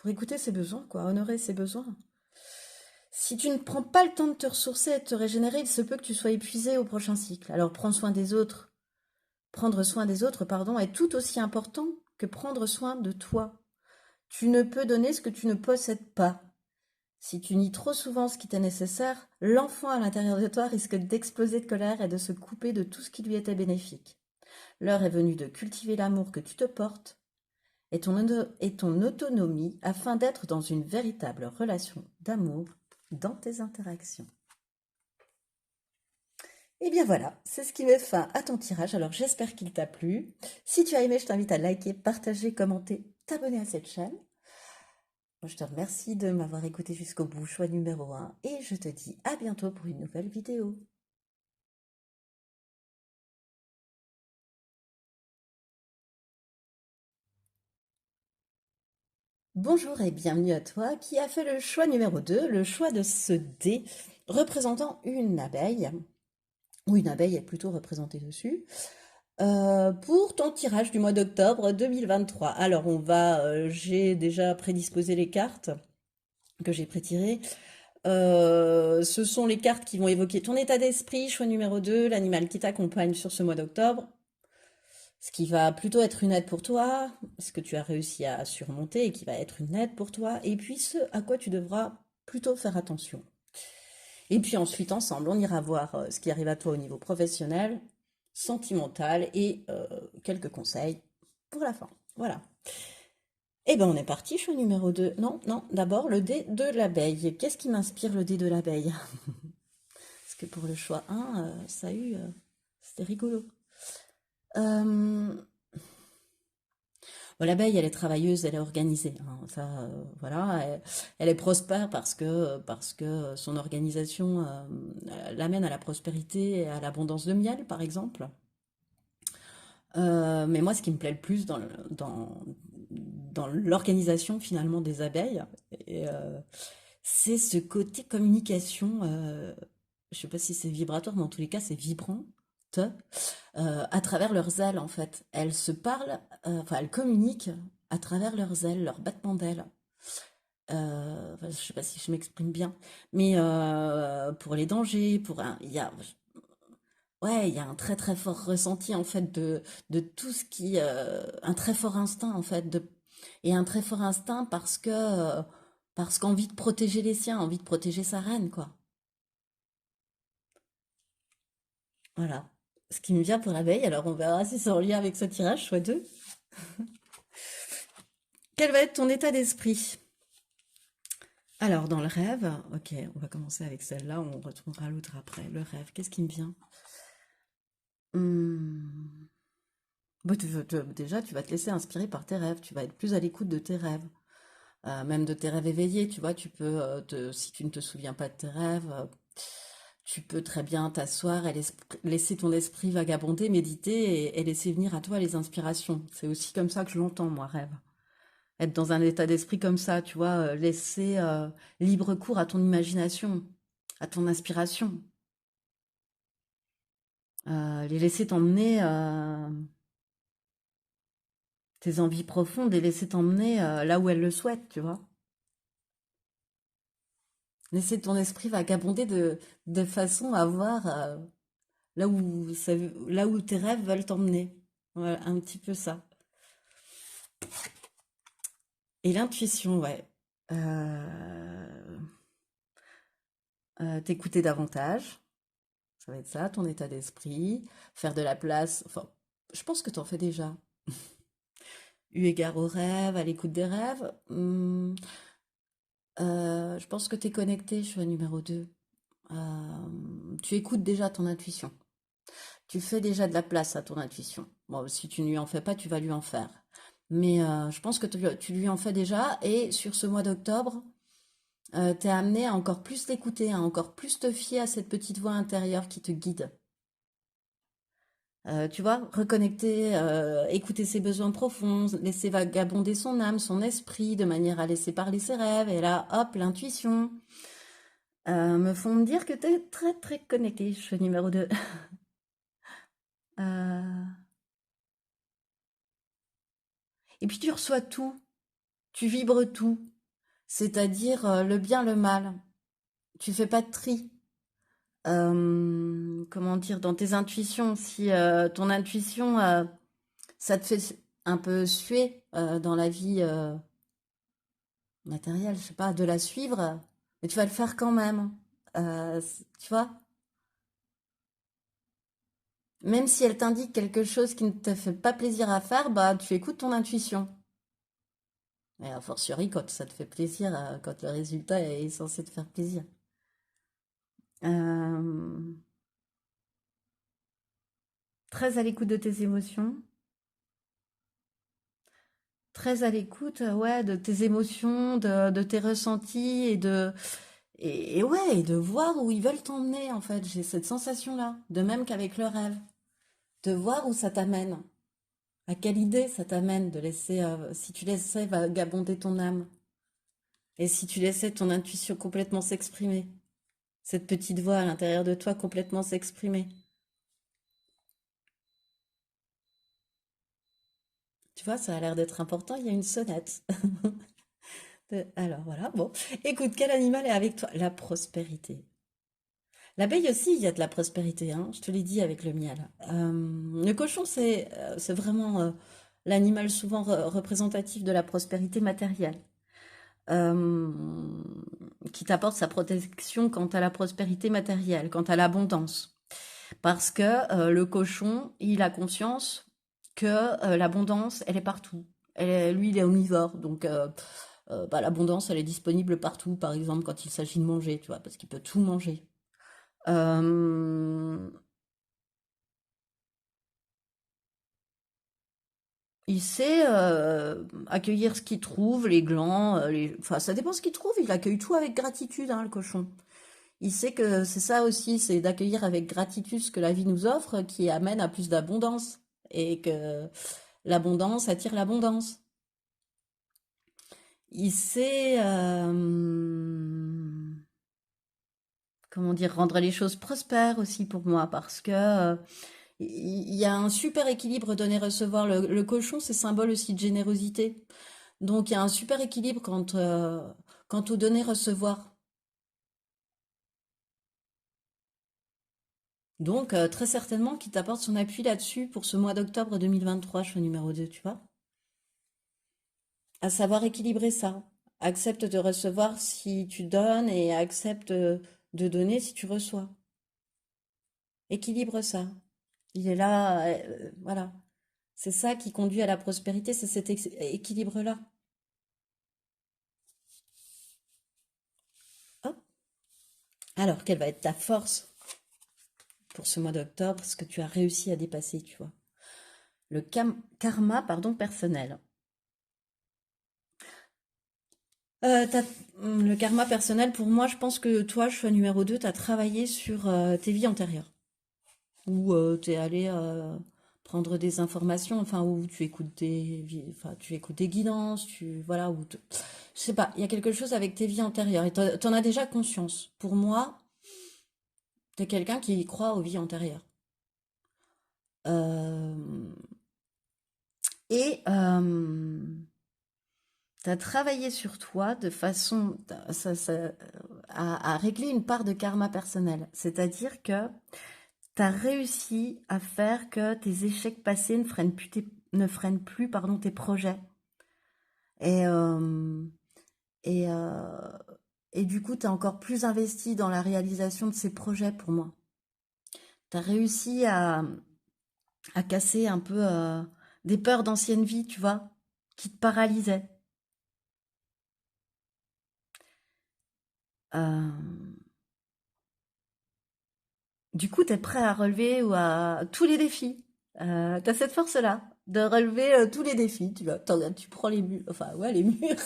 écouter ses besoins, quoi, honorer ses besoins. Si tu ne prends pas le temps de te ressourcer et de te régénérer, il se peut que tu sois épuisé au prochain cycle. Alors prends soin des autres. Prendre soin des autres, est tout aussi important que prendre soin de toi. Tu ne peux donner ce que tu ne possèdes pas. Si tu nies trop souvent ce qui t'est nécessaire, l'enfant à l'intérieur de toi risque d'exploser de colère et de se couper de tout ce qui lui était bénéfique. L'heure est venue de cultiver l'amour que tu te portes et ton autonomie afin d'être dans une véritable relation d'amour dans tes interactions. Et bien voilà, c'est ce qui met fin à ton tirage. Alors j'espère qu'il t'a plu. Si tu as aimé, je t'invite à liker, partager, commenter, t'abonner à cette chaîne. Je te remercie de m'avoir écouté jusqu'au bout, choix numéro 1, et je te dis à bientôt pour une nouvelle vidéo. Bonjour et bienvenue à toi qui a fait le choix numéro 2, le choix de ce dé représentant une abeille, ou une abeille est plutôt représentée dessus, pour ton tirage du mois d'octobre 2023. Alors j'ai déjà prédisposé les cartes que j'ai pré-tirées. Ce sont les cartes qui vont évoquer ton état d'esprit, choix numéro 2, l'animal qui t'accompagne sur ce mois d'octobre, ce qui va plutôt être une aide pour toi, ce que tu as réussi à surmonter et qui va être une aide pour toi, et puis ce à quoi tu devras plutôt faire attention. Et puis ensuite, ensemble, on ira voir ce qui arrive à toi au niveau professionnel, sentimental et quelques conseils pour la fin. Voilà. Eh ben on est parti, choix numéro 2. Non, d'abord le dé de l'abeille. Qu'est-ce qui m'inspire le dé de l'abeille? Parce que pour le choix 1, ça a eu... c'était rigolo. Bon, l'abeille, elle est travailleuse, elle est organisée, hein, ça, voilà. Elle est prospère parce que son organisation l'amène à la prospérité et à l'abondance de miel, par exemple. Mais moi, ce qui me plaît le plus dans l'organisation finalement des abeilles, et, c'est ce côté communication. Je sais pas si c'est vibratoire, mais en tous les cas, c'est vibrant. À travers leurs ailes, en fait. Elles se parlent, enfin, elles communiquent à travers leurs ailes, leurs battements d'ailes. Enfin, je sais pas si je m'exprime bien, mais pour les dangers, ouais, il y a un très très fort ressenti en fait de tout ce qui, un très fort instinct en fait et un très fort instinct parce qu'envie de protéger les siens, envie de protéger sa reine quoi. Voilà. Ce qui me vient pour l'abeille, alors on verra si c'est en lien avec ce tirage, soit deux. Quel va être ton état d'esprit? Alors, dans le rêve, ok, on va commencer avec celle-là, on retournera à l'autre après. Le rêve, qu'est-ce qui me vient? Hmm. Déjà, tu vas te laisser inspirer par tes rêves, tu vas être plus à l'écoute de tes rêves, même de tes rêves éveillés, tu vois, tu peux, si tu ne te souviens pas de tes rêves, tu peux très bien t'asseoir et laisser ton esprit vagabonder, méditer et laisser venir à toi les inspirations. C'est aussi comme ça que je l'entends, moi, rêve. Être dans un état d'esprit comme ça, tu vois, laisser libre cours à ton imagination, à ton inspiration, les laisser t'emmener, tes envies profondes, et laisser t'emmener là où elles le souhaitent, tu vois. Laisser ton esprit vagabonder de façon à voir là où tes rêves veulent t'emmener. Voilà, un petit peu ça. Et l'intuition, ouais. Euh, T'écouter davantage. Ça va être ça, ton état d'esprit, faire de la place. Enfin, je pense que t'en fais déjà. Eu égard aux rêves, à l'écoute des rêves. Je pense que t'es connecté, je suis à numéro 2. Tu écoutes déjà ton intuition. Tu fais déjà de la place à ton intuition. Bon, si tu ne lui en fais pas, tu vas lui en faire. Mais je pense que tu lui en fais déjà. Et sur ce mois d'octobre, T'es amené à encore plus l'écouter, à encore plus te fier à cette petite voix intérieure qui te guide. Tu vois, reconnecter, écouter ses besoins profonds, laisser vagabonder son âme, son esprit, de manière à laisser parler ses rêves. Et là, hop, l'intuition. Me font me dire que t'es très très connecté, cheveu numéro 2. Euh, Et puis tu reçois tout, tu vibres tout, c'est-à-dire le bien, le mal. Tu fais pas de tri. Comment dire, dans tes intuitions, si ton intuition, ça te fait un peu suer dans la vie matérielle, je sais pas, de la suivre, mais tu vas le faire quand même. Tu vois, même si elle t'indique quelque chose qui ne te fait pas plaisir à faire, bah tu écoutes ton intuition. Et a fortiori quand ça te fait plaisir, quand le résultat est censé te faire plaisir. Euh, Très à l'écoute de tes émotions, très à l'écoute, ouais, de tes émotions, de tes ressentis et ouais, et de voir où ils veulent t'emmener en fait. J'ai cette sensation-là, de même qu'avec le rêve, de voir où ça t'amène, à quelle idée ça t'amène de laisser, si tu laissais vagabonder ton âme et si tu laissais ton intuition complètement s'exprimer, cette petite voix à l'intérieur de toi complètement s'exprimer. Tu vois, ça a l'air d'être important, il y a une sonnette. Alors voilà, bon. Écoute, quel animal est avec toi? La prospérité. L'abeille aussi, il y a de la prospérité, hein, je te l'ai dit avec le miel. Le cochon, c'est vraiment l'animal souvent représentatif de la prospérité matérielle, euh, qui t'apporte sa protection quant à la prospérité matérielle, quant à l'abondance. Parce que le cochon, il a conscience que l'abondance, elle est partout. Lui, il est omnivore, donc bah, l'abondance, elle est disponible partout, par exemple quand il s'agit de manger, tu vois, parce qu'il peut tout manger. Euh, il sait accueillir ce qu'il trouve, les glands, enfin ça dépend ce qu'il trouve, il accueille tout avec gratitude, hein, le cochon. Il sait que c'est ça aussi, c'est d'accueillir avec gratitude ce que la vie nous offre, qui amène à plus d'abondance, et que l'abondance attire l'abondance. Il sait, comment dire, rendre les choses prospères aussi pour moi, parce que il y a un super équilibre donner-recevoir. Le cochon, c'est symbole aussi de générosité. Donc, il y a un super équilibre quant au donner-recevoir. Donc, très certainement, qui t'apporte son appui là-dessus pour ce mois d'octobre 2023, choix numéro 2, tu vois. À savoir équilibrer ça. Accepte de recevoir si tu donnes et accepte de donner si tu reçois. Équilibre ça. Il est là, voilà. C'est ça qui conduit à la prospérité, c'est cet équilibre-là. Hop. Alors, quelle va être ta force pour ce mois d'octobre, ce que tu as réussi à dépasser, tu vois. Le karma, pardon, personnel. Euh, t'as- le karma personnel, pour moi, je pense que toi, choix numéro 2, tu as travaillé sur tes vies antérieures. Où tu es allé prendre des informations, enfin, où tu écoutes enfin, tu écoutes des guidances, voilà, je sais pas, il y a quelque chose avec tes vies antérieures et t'en as déjà conscience. Pour moi, tu es quelqu'un qui croit aux vies antérieures. Euh, et tu as travaillé sur toi de façon à régler une part de karma personnel. C'est-à-dire que tu as réussi à faire que tes échecs passés ne freinent plus pardon, tes projets. Et, euh, et, euh, et du coup, tu es encore plus investi dans la réalisation de ces projets pour moi. Tu as réussi à casser un peu des peurs d'ancienne vie, tu vois, qui te paralysaient. Euh, Du coup, tu es prêt à relever ou à tous les défis. Tu as cette force-là de relever tous les défis. Tu prends les murs, enfin ouais, les murs.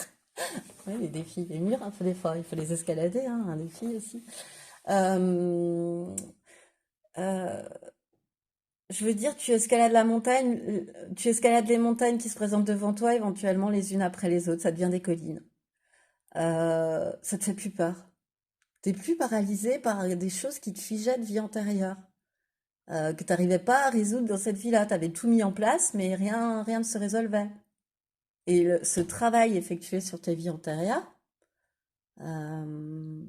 Ouais, les défis, les murs, il faut les escalader, hein, un défi aussi. Euh, euh, je veux dire, tu escalades la montagne, tu escalades les montagnes qui se présentent devant toi, éventuellement les unes après les autres, ça devient des collines. Ça te fait plus peur. T'es plus paralysé par des choses qui te figeaient de vie antérieure, que t'arrivais pas à résoudre dans cette vie-là. T'avais tout mis en place, mais rien ne se résolvait. Et ce travail effectué sur tes vies antérieures euh,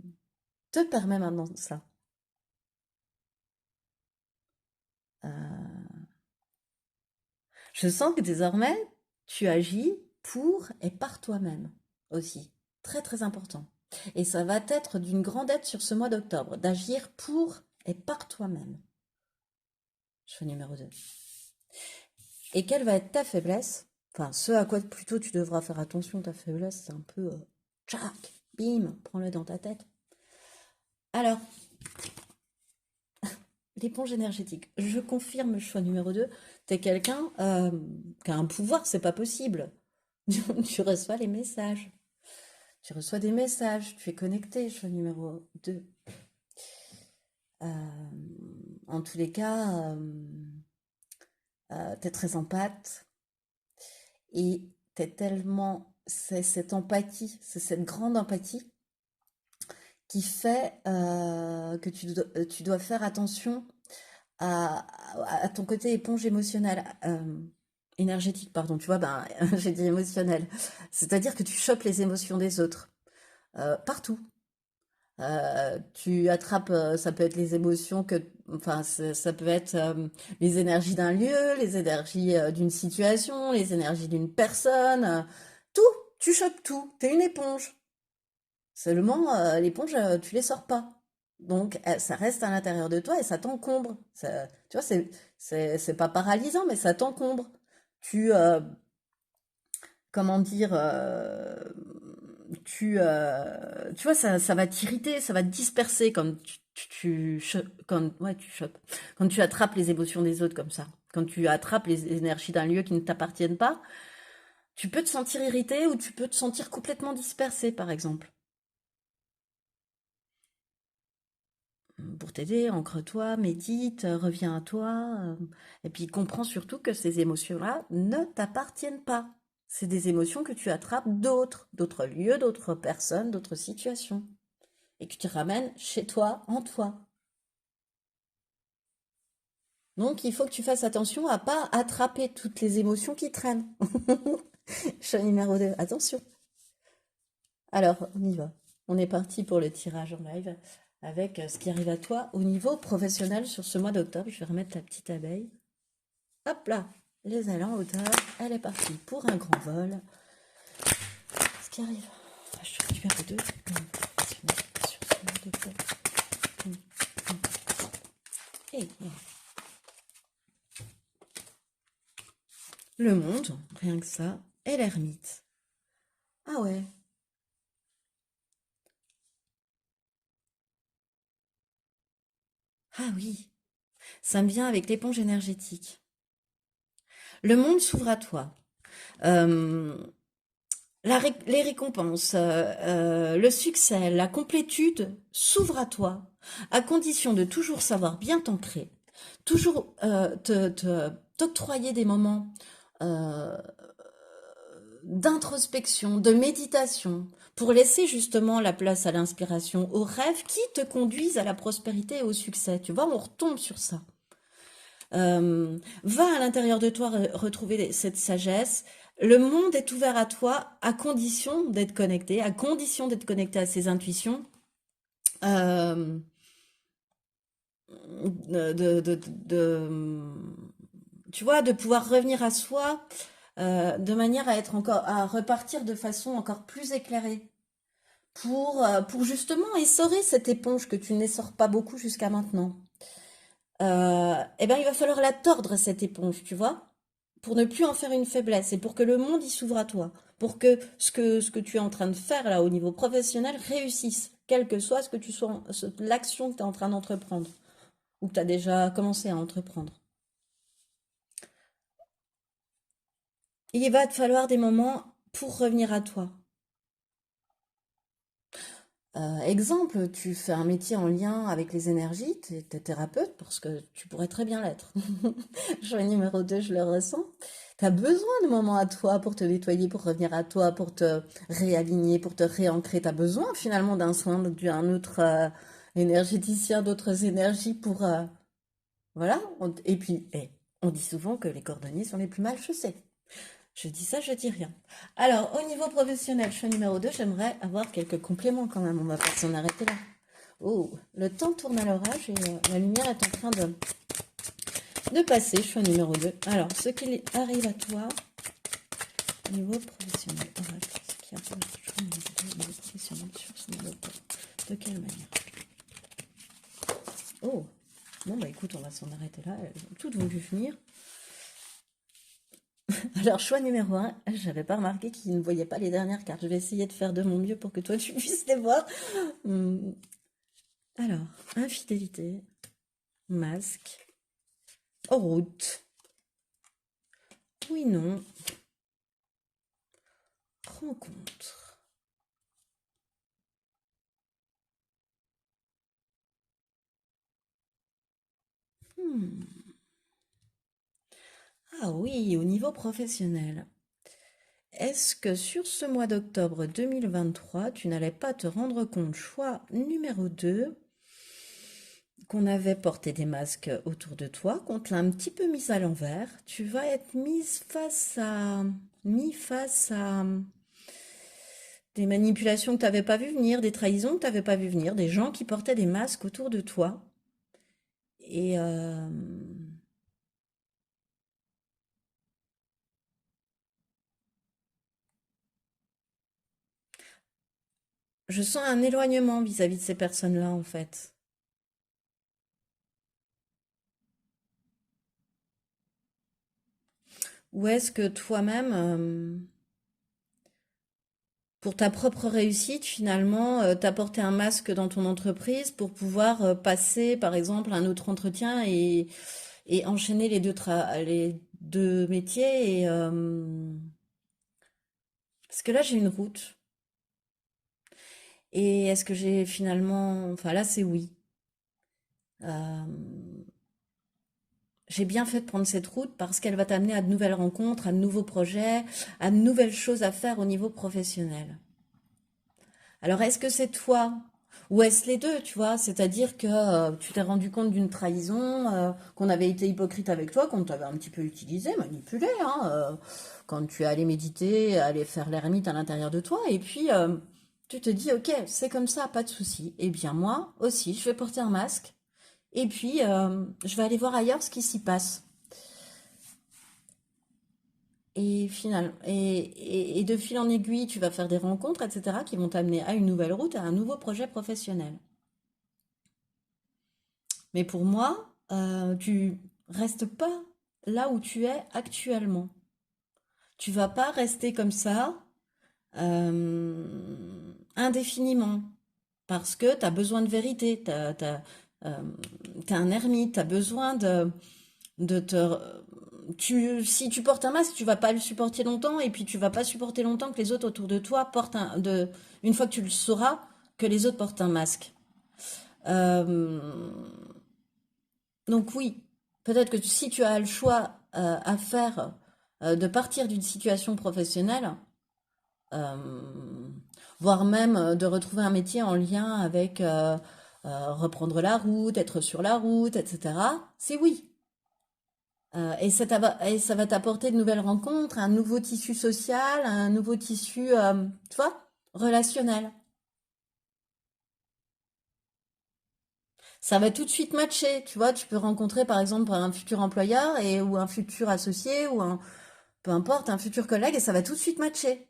te permet maintenant ça. Euh, je sens que désormais, tu agis pour et par toi-même aussi. Très très important. Et ça va être d'une grande aide sur ce mois d'octobre, d'agir pour et par toi-même. Choix numéro 2. Et quelle va être ta faiblesse? Enfin, ce à quoi plutôt tu devras faire attention, ta faiblesse, c'est un peu tchac, bim, prends-le dans ta tête. Alors, l'éponge énergétique. Je confirme le choix numéro 2. T'es quelqu'un qui a un pouvoir, c'est pas possible. Tu reçois les messages. Tu reçois des messages, tu es connecté, choix numéro 2. En tous les cas, t'es très empathe et t'es tellement. C'est cette empathie, c'est cette grande empathie qui fait que tu dois faire attention à, à ton côté éponge émotionnelle, énergétique, pardon, tu vois, ben, j'ai dit émotionnel. C'est-à-dire que tu chopes les émotions des autres, partout. Tu attrapes, ça peut être les émotions enfin, ça peut être les énergies d'un lieu, les énergies d'une situation, les énergies d'une personne, tout, tu chopes tout, t'es une éponge. Seulement, l'éponge, tu les sors pas. Donc, ça reste à l'intérieur de toi et ça t'encombre. Tu vois, c'est pas paralysant, mais ça t'encombre. Tu, comment dire, tu vois, ça va t'irriter, ça va te disperser quand ouais, tu chopes. Quand tu attrapes les émotions des autres comme ça. Quand tu attrapes les énergies d'un lieu qui ne t'appartiennent pas, tu peux te sentir irrité ou tu peux te sentir complètement dispersé, par exemple. Pour t'aider, ancre-toi, médite, reviens à toi, et puis comprends surtout que ces émotions-là ne t'appartiennent pas. C'est des émotions que tu attrapes d'autres lieux, d'autres personnes, d'autres situations, et que tu ramènes chez toi, en toi. Donc il faut que tu fasses attention à pas attraper toutes les émotions qui traînent. Choix numéro 2, attention. Alors, on y va. On est parti pour le tirage en live avec ce qui arrive à toi au niveau professionnel sur ce mois d'octobre. Je vais remettre ta petite abeille. Hop là, les ailes en hauteur, elle est partie pour un grand vol. Ce qui arrive, choix numéro 2, sur ce mois d'octobre. Et le monde, rien que ça, et l'ermite. Ah ouais, ah oui, ça me vient avec l'éponge énergétique. Le monde s'ouvre à toi. Euh, les récompenses, le succès, la complétude s'ouvrent à toi, à condition de toujours savoir bien t'ancrer, toujours t'octroyer des moments euh, d'introspection, de méditation, pour laisser justement la place à l'inspiration, aux rêves qui te conduisent à la prospérité et au succès. Tu vois, on retombe sur ça. Va à l'intérieur de toi retrouver cette sagesse. Le monde est ouvert à toi à condition d'être connecté, à condition d'être connecté à ses intuitions, euh, tu vois, de pouvoir revenir à soi de manière à être encore, à repartir de façon encore plus éclairée pour justement essorer cette éponge que tu n'essores pas beaucoup jusqu'à maintenant. Eh ben, il va falloir la tordre, cette éponge, tu vois, pour ne plus en faire une faiblesse et pour que le monde y s'ouvre à toi, pour que ce que tu es en train de faire là au niveau professionnel réussisse, quel que soit l'action que tu es en train d'entreprendre ou que tu as déjà commencé à entreprendre. Il va te falloir des moments pour revenir à toi. Exemple, tu fais un métier en lien avec les énergies, tu es thérapeute, parce que tu pourrais très bien l'être. Choix numéro 2, je le ressens. Tu as besoin de moments à toi pour te nettoyer, pour revenir à toi, pour te réaligner, pour te réancrer. Tu as besoin finalement d'un soin d'un autre énergéticien, d'autres énergies pour... voilà. Et puis, on dit souvent que les cordonniers sont les plus mal chaussés. Je dis ça, je dis rien. Alors, au niveau professionnel, choix numéro 2, j'aimerais avoir quelques compléments quand même. On va pas s'en arrêter là. Oh, le temps tourne à l'orage et la lumière est en train de passer. Choix numéro 2. Alors, ce qui arrive à toi, au niveau professionnel. Orage, ce qui arrive à toi, choix numéro 2, au niveau professionnel, sur ce niveau. De quelle manière? Oh, bon, bah écoute, on va s'en arrêter là. Elles ont toutes voulu venir. Alors, choix numéro 1, j'avais pas remarqué qu'il ne voyait pas les dernières cartes. Je vais essayer de faire de mon mieux pour que toi tu puisses les voir. Hum, Alors, infidélité, masque, route, oui, non, rencontre. Hmm. Ah oui, au niveau professionnel. Est-ce que sur ce mois d'octobre 2023, tu n'allais pas te rendre compte, choix numéro 2, qu'on avait porté des masques autour de toi, qu'on te l'a un petit peu mis à l'envers. Tu vas être mis face à des manipulations que tu n'avais pas vu venir, des trahisons que tu n'avais pas vu venir, des gens qui portaient des masques autour de toi. Et je sens un éloignement vis-à-vis de ces personnes-là, en fait. Ou est-ce que toi-même, pour ta propre réussite, finalement, t'as porté un masque dans ton entreprise pour pouvoir passer, par exemple, un autre entretien et enchaîner les deux métiers. Parce que là, j'ai une route. Et est-ce que j'ai finalement... Enfin, là, c'est oui. Euh, J'ai bien fait de prendre cette route parce qu'elle va t'amener à de nouvelles rencontres, à de nouveaux projets, à de nouvelles choses à faire au niveau professionnel. Alors, est-ce que c'est toi ou est-ce les deux, tu vois? C'est-à-dire que tu t'es rendu compte d'une trahison, qu'on avait été hypocrite avec toi, qu'on t'avait un petit peu utilisé, manipulé, hein, quand tu es allé méditer, aller faire l'ermite à l'intérieur de toi, et puis tu te dis, ok, c'est comme ça, pas de souci. Eh bien, moi aussi, je vais porter un masque, et puis je vais aller voir ailleurs ce qui s'y passe. Et de fil en aiguille, tu vas faire des rencontres, etc., qui vont t'amener à une nouvelle route, à un nouveau projet professionnel. Mais pour moi, tu restes pas là où tu es actuellement. Tu vas pas rester comme ça indéfiniment parce que tu as besoin de vérité. T'es un ermite, tu as besoin de te... si tu portes un masque, tu vas pas le supporter longtemps et puis tu vas pas supporter longtemps que les autres autour de toi une fois que tu le sauras, que les autres portent un masque. Euh, donc oui, peut-être que si tu as le choix à faire de partir d'une situation professionnelle, euh, voire même de retrouver un métier en lien avec reprendre la route, être sur la route, etc., c'est oui. Et ça va t'apporter de nouvelles rencontres, un nouveau tissu social, un nouveau tissu, tu vois, relationnel. Ça va tout de suite matcher, tu vois. Tu peux rencontrer par exemple un futur employeur ou un futur associé ou peu importe, un futur collègue et ça va tout de suite matcher.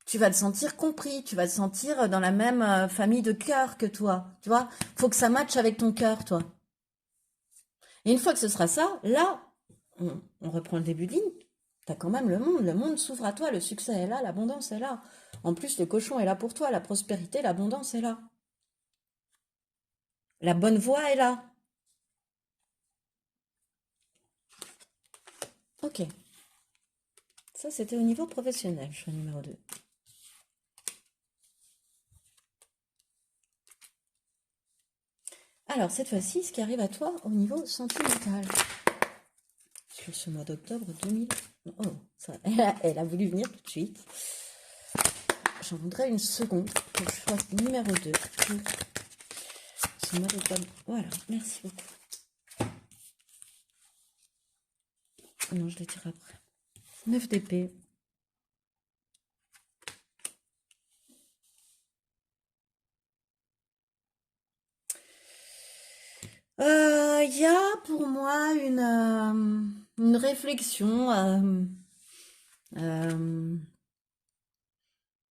Tu vas te sentir compris, tu vas te sentir dans la même famille de cœur que toi, tu vois. Faut que ça matche avec ton cœur, toi. Et une fois que ce sera ça, là, on reprend le début de ligne. T'as quand même le monde s'ouvre à toi, le succès est là, l'abondance est là. En plus, le cochon est là pour toi, la prospérité, l'abondance est là. La bonne voie est là. Ok, ça c'était au niveau professionnel, choix numéro 2. Alors, cette fois-ci, ce qui arrive à toi au niveau sentimental. Sur ce mois d'octobre 2000. Oh, ça, elle a voulu venir tout de suite. J'en voudrais une seconde pour que je fasse numéro 2. Pour ce mois d'octobre. Voilà, merci beaucoup. Non, je les tire après. 9 d'épée. Il y a pour moi une réflexion euh,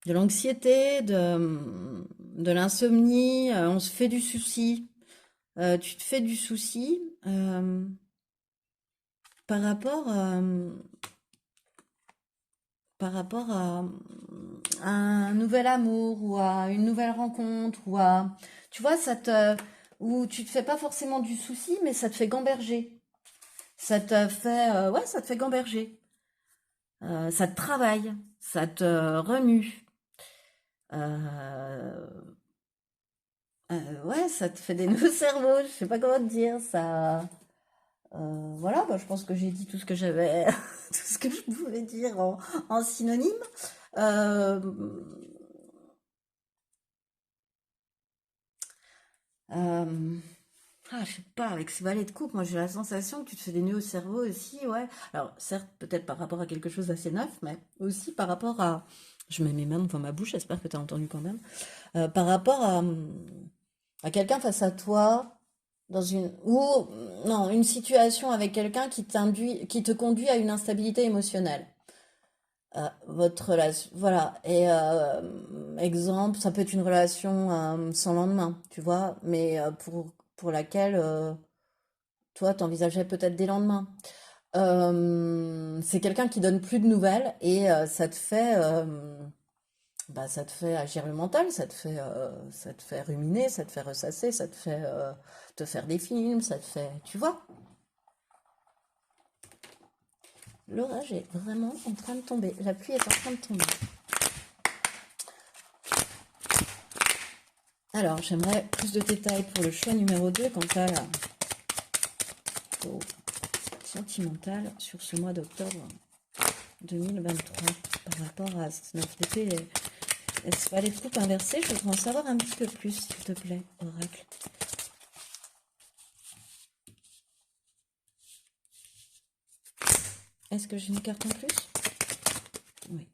de l'anxiété, de l'insomnie. On se fait du souci. Tu te fais du souci par rapport, par rapport à un nouvel amour ou à une nouvelle rencontre ou à, tu vois, ou tu te fais pas forcément du souci, mais ça te fait gamberger. Ça te fait, ouais, ça te fait gamberger. Ça te travaille, ça te remue. Euh, ouais, ça te fait des nœuds au cerveau. Je sais pas comment te dire. Voilà, bah, je pense que j'ai dit tout ce que j'avais, tout ce que je pouvais dire en synonyme. Euh, euh, je sais pas, avec ces balais de coupe, moi j'ai la sensation que tu te fais des nœuds au cerveau aussi, ouais. Alors, certes, peut-être par rapport à quelque chose d'assez neuf, mais aussi par rapport à. Je mets mes mains devant ma bouche, j'espère que tu as entendu quand même. Par rapport à quelqu'un face à toi, dans une. Ou, non, une situation avec quelqu'un qui te conduit à une instabilité émotionnelle. Votre relation, voilà. Et exemple, ça peut être une relation sans lendemain, tu vois, mais pour laquelle toi, t'envisageais peut-être des lendemains. C'est quelqu'un qui donne plus de nouvelles et ça te fait agir le mental, ça te fait ruminer, ça te fait ressasser, ça te fait te faire des films, ça te fait, tu vois. L'orage est vraiment en train de tomber, la pluie est en train de tomber. Alors, j'aimerais plus de détails pour le choix numéro 2 quant à la au sentimental sur ce mois d'octobre 2023 par rapport à ce 9 d'épée. Est-ce pas les troupes inversées? Je voudrais en savoir un petit peu plus, s'il te plaît, oracle. Est-ce que j'ai une carte en plus? Oui.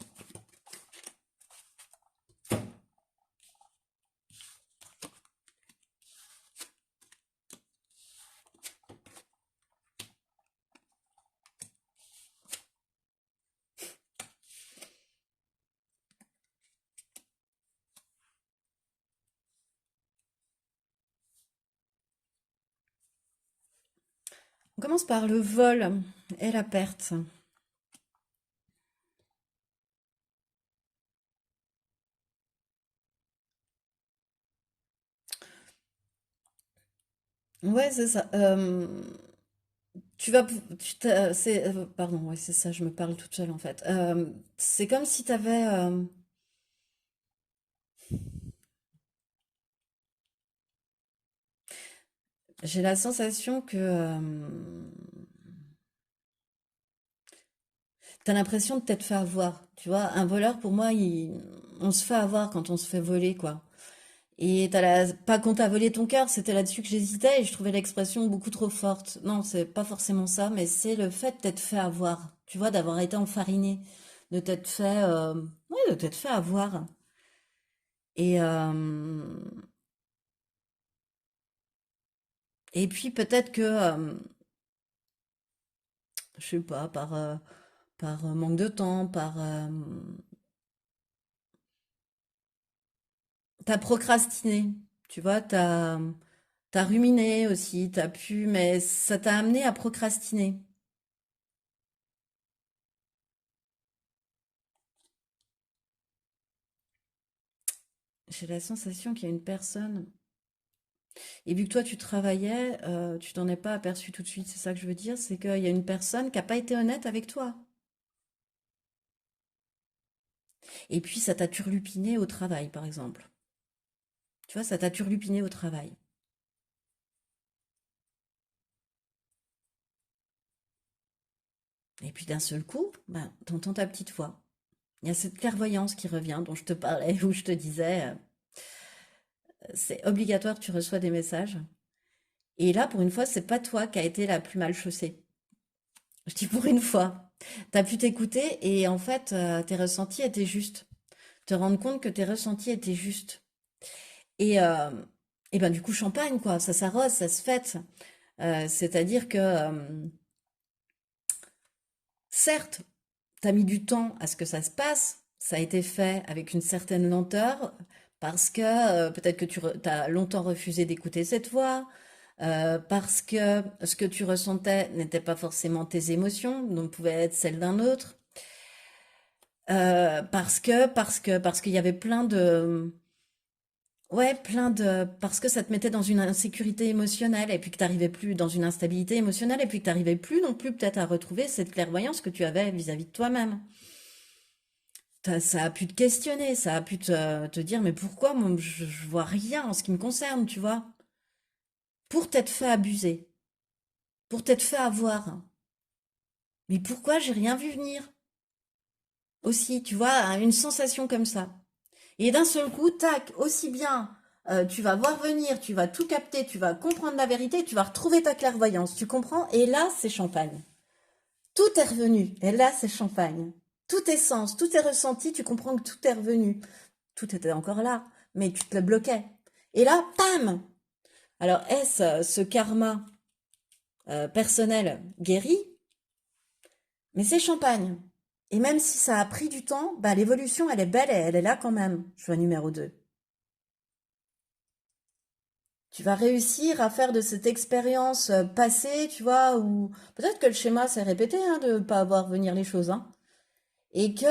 On commence par le vol et la perte. Ouais, c'est ça. Tu vas, pardon, ouais, c'est ça. Je me parle toute seule en fait. C'est comme si tu avais. J'ai la sensation que t'as l'impression de t'être fait avoir. Tu vois, un voleur pour moi, on se fait avoir quand on se fait voler, quoi. Et pas qu'on t'a volé ton cœur, c'était là-dessus que j'hésitais et je trouvais l'expression beaucoup trop forte. Non, c'est pas forcément ça, mais c'est le fait de t'être fait avoir. Tu vois, d'avoir été enfariné, de t'être fait, ouais, de t'être fait avoir. Et et puis peut-être que, je sais pas, par manque de temps, t'as procrastiné. Tu vois, t'as ruminé aussi, t'as pu, mais ça t'a amené à procrastiner. J'ai la sensation qu'il y a une personne. Et vu que toi, tu travaillais, tu t'en es pas aperçu tout de suite. C'est ça que je veux dire, c'est qu'il y a une personne qui n'a pas été honnête avec toi. Et puis, ça t'a turlupiné au travail, par exemple. Tu vois, ça t'a turlupiné au travail. Et puis d'un seul coup, ben, t'entends ta petite voix. Il y a cette clairvoyance qui revient dont je te parlais, où je te disais, c'est obligatoire, tu reçois des messages. Et là, pour une fois, c'est pas toi qui a été la plus mal chaussée. Je dis pour une fois. T'as pu t'écouter et en fait, tes ressentis étaient justes. Te rendre compte que tes ressentis étaient justes. Et, euh, et ben du coup, champagne, quoi. Ça s'arrose, ça se fête. C'est-à-dire que, certes, t'as mis du temps à ce que ça se passe. Ça a été fait avec une certaine lenteur parce que peut-être que t'as longtemps refusé d'écouter cette voix, parce que ce que tu ressentais n'était pas forcément tes émotions, donc pouvait être celle d'un autre, parce qu'il y avait plein de, ouais, parce que ça te mettait dans une insécurité émotionnelle et puis que t'arrivais plus dans une instabilité émotionnelle et puis que t'arrivais plus non plus peut-être à retrouver cette clairvoyance que tu avais vis-à-vis de toi-même. Ça a pu te questionner, ça a pu te dire, mais pourquoi moi je vois rien en ce qui me concerne, tu vois? Pour t'être fait abuser, pour t'être fait avoir. Mais pourquoi j'ai rien vu venir? Aussi, tu vois, une sensation comme ça. Et d'un seul coup, tac, aussi bien, tu vas voir venir, tu vas tout capter, tu vas comprendre la vérité, tu vas retrouver ta clairvoyance, tu comprends? Et là, c'est champagne. Tout est revenu, et là, c'est champagne. Tous tes sens, tous tes ressentis, tu comprends que tout est revenu. Tout était encore là, mais tu te le bloquais. Et là, pam! Alors, est-ce ce karma personnel guéri? Mais c'est champagne. Et même si ça a pris du temps, bah, l'évolution, elle est belle et elle est là quand même. Choix numéro 2. Tu vas réussir à faire de cette expérience passée, tu vois, où peut-être que le schéma s'est répété, hein, de ne pas voir venir les choses, hein, et que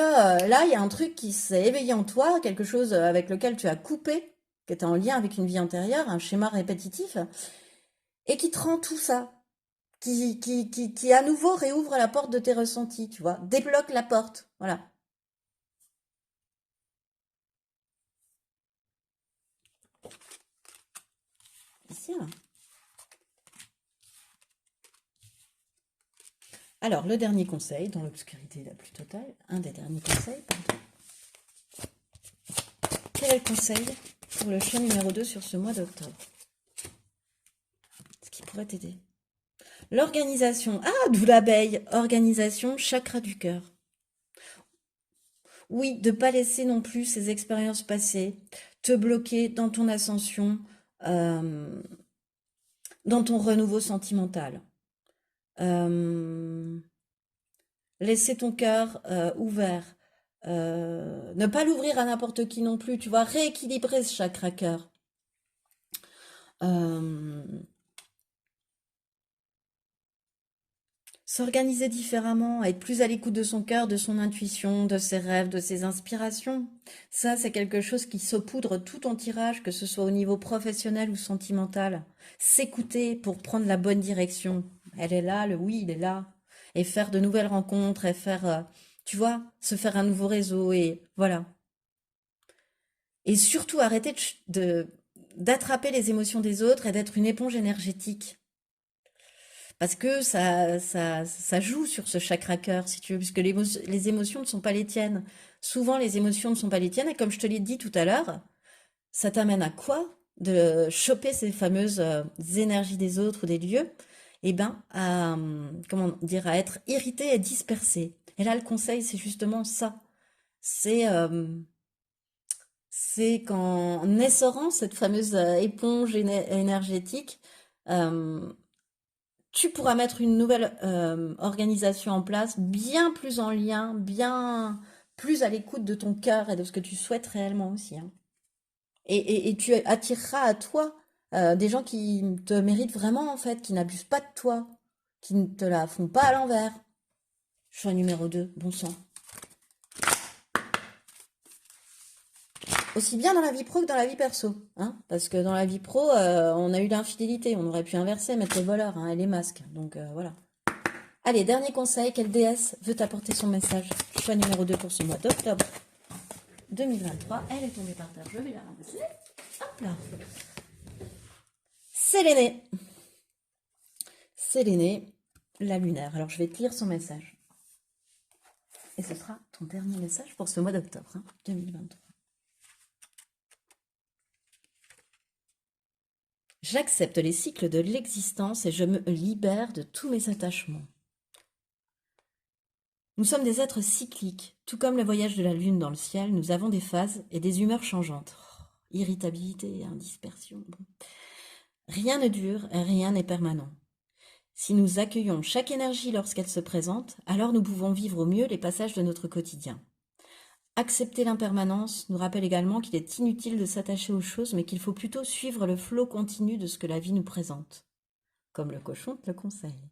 là, il y a un truc qui s'est éveillé en toi, quelque chose avec lequel tu as coupé, qui était en lien avec une vie antérieure, un schéma répétitif, et qui te rend tout ça, qui à nouveau réouvre la porte de tes ressentis, tu vois, débloque la porte, voilà. Ici, là. Alors, le dernier conseil, dans l'obscurité la plus totale, un des derniers conseils, pardon. Quel est le conseil pour le chien numéro 2 sur ce mois d'octobre? Ce qui pourrait t'aider. L'organisation. Ah, d'où l'abeille. Organisation, chakra du cœur. Oui, de ne pas laisser non plus ces expériences passées te bloquer dans ton ascension, euh, dans ton renouveau sentimental. Euh, Laisser ton cœur ouvert. Ne pas l'ouvrir à n'importe qui non plus, tu vois, rééquilibrer ce chakra cœur. Euh, S'organiser différemment, être plus à l'écoute de son cœur, de son intuition, de ses rêves, de ses inspirations. Ça, c'est quelque chose qui saupoudre tout ton tirage, que ce soit au niveau professionnel ou sentimental. S'écouter pour prendre la bonne direction. Elle est là, le oui, il est là. Et faire de nouvelles rencontres, et faire, tu vois, se faire un nouveau réseau, et voilà. Et surtout arrêter d'attraper les émotions des autres et d'être une éponge énergétique. Parce que ça joue sur ce chakra cœur, si tu veux, puisque les émotions ne sont pas les tiennes. Souvent, les émotions ne sont pas les tiennes, et comme je te l'ai dit tout à l'heure, ça t'amène à quoi? De choper ces fameuses énergies des autres ou des lieux, eh ben, comment dire, à être irrité et dispersé. Et là, le conseil, c'est justement ça. C'est c'est qu'en essorant cette fameuse éponge énergétique, euh, tu pourras mettre une nouvelle organisation en place, bien plus en lien, bien plus à l'écoute de ton cœur et de ce que tu souhaites réellement aussi, hein. Et tu attireras à toi des gens qui te méritent vraiment, en fait, qui n'abusent pas de toi, qui ne te la font pas à l'envers. Choix numéro 2, bon sang. Aussi bien dans la vie pro que dans la vie perso, hein, parce que dans la vie pro, on a eu l'infidélité, on aurait pu inverser, mettre les voleurs, hein, et les masques, donc voilà. Allez, dernier conseil, quelle déesse veut t'apporter son message? Choix numéro 2 pour ce mois d'octobre 2023. Elle est tombée par terre, je vais la ramasser. Hop là. C'est l'aîné. C'est l'aîné, la lunaire. Alors je vais te lire son message. Et ce sera ton dernier message pour ce mois d'octobre 2023. J'accepte les cycles de l'existence et je me libère de tous mes attachements. Nous sommes des êtres cycliques. Tout comme le voyage de la lune dans le ciel, nous avons des phases et des humeurs changeantes. Irritabilité, indispersion. Bon. Rien ne dure et rien n'est permanent. Si nous accueillons chaque énergie lorsqu'elle se présente, alors nous pouvons vivre au mieux les passages de notre quotidien. Accepter l'impermanence nous rappelle également qu'il est inutile de s'attacher aux choses, mais qu'il faut plutôt suivre le flot continu de ce que la vie nous présente, comme le cochon te le conseille.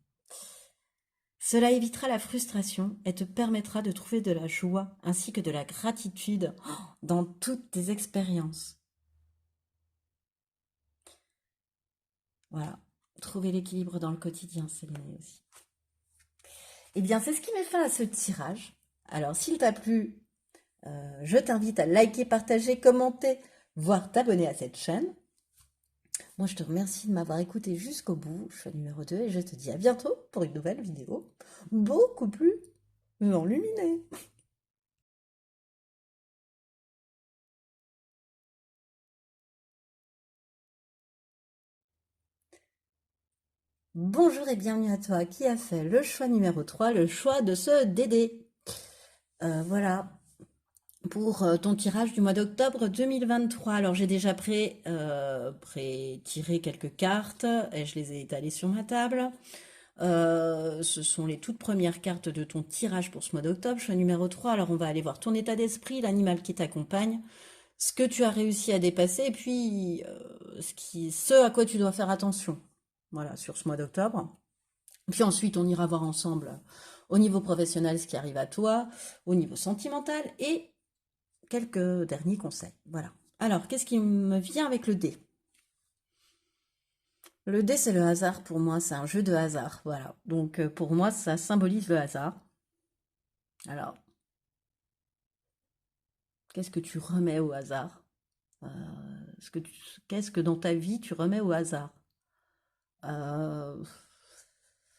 Cela évitera la frustration et te permettra de trouver de la joie ainsi que de la gratitude dans toutes tes expériences. Voilà, trouver l'équilibre dans le quotidien, c'est l'aîné aussi. Eh bien, c'est ce qui met fin à ce tirage. Alors, s'il t'a plu, je t'invite à liker, partager, commenter, voire t'abonner à cette chaîne. Moi, je te remercie de m'avoir écouté jusqu'au bout. Je suis numéro 2 et je te dis à bientôt pour une nouvelle vidéo beaucoup plus enluminée. Bonjour et bienvenue à toi qui a fait le choix numéro 3, le choix de se dédé. Voilà, pour ton tirage du mois d'octobre 2023. Alors j'ai déjà pré-tiré quelques cartes et je les ai étalées sur ma table. Ce sont les toutes premières cartes de ton tirage pour ce mois d'octobre, choix numéro 3. Alors on va aller voir ton état d'esprit, l'animal qui t'accompagne, ce que tu as réussi à dépasser et puis ce à quoi tu dois faire attention. Voilà, sur ce mois d'octobre. Puis ensuite, on ira voir ensemble au niveau professionnel ce qui arrive à toi, au niveau sentimental et quelques derniers conseils. Voilà. Alors, qu'est-ce qui me vient avec le dé? Le dé, c'est le hasard pour moi, c'est un jeu de hasard. Voilà. Donc, pour moi, ça symbolise le hasard. Alors, qu'est-ce que tu remets au hasard? Qu'est-ce que dans ta vie tu remets au hasard? Euh,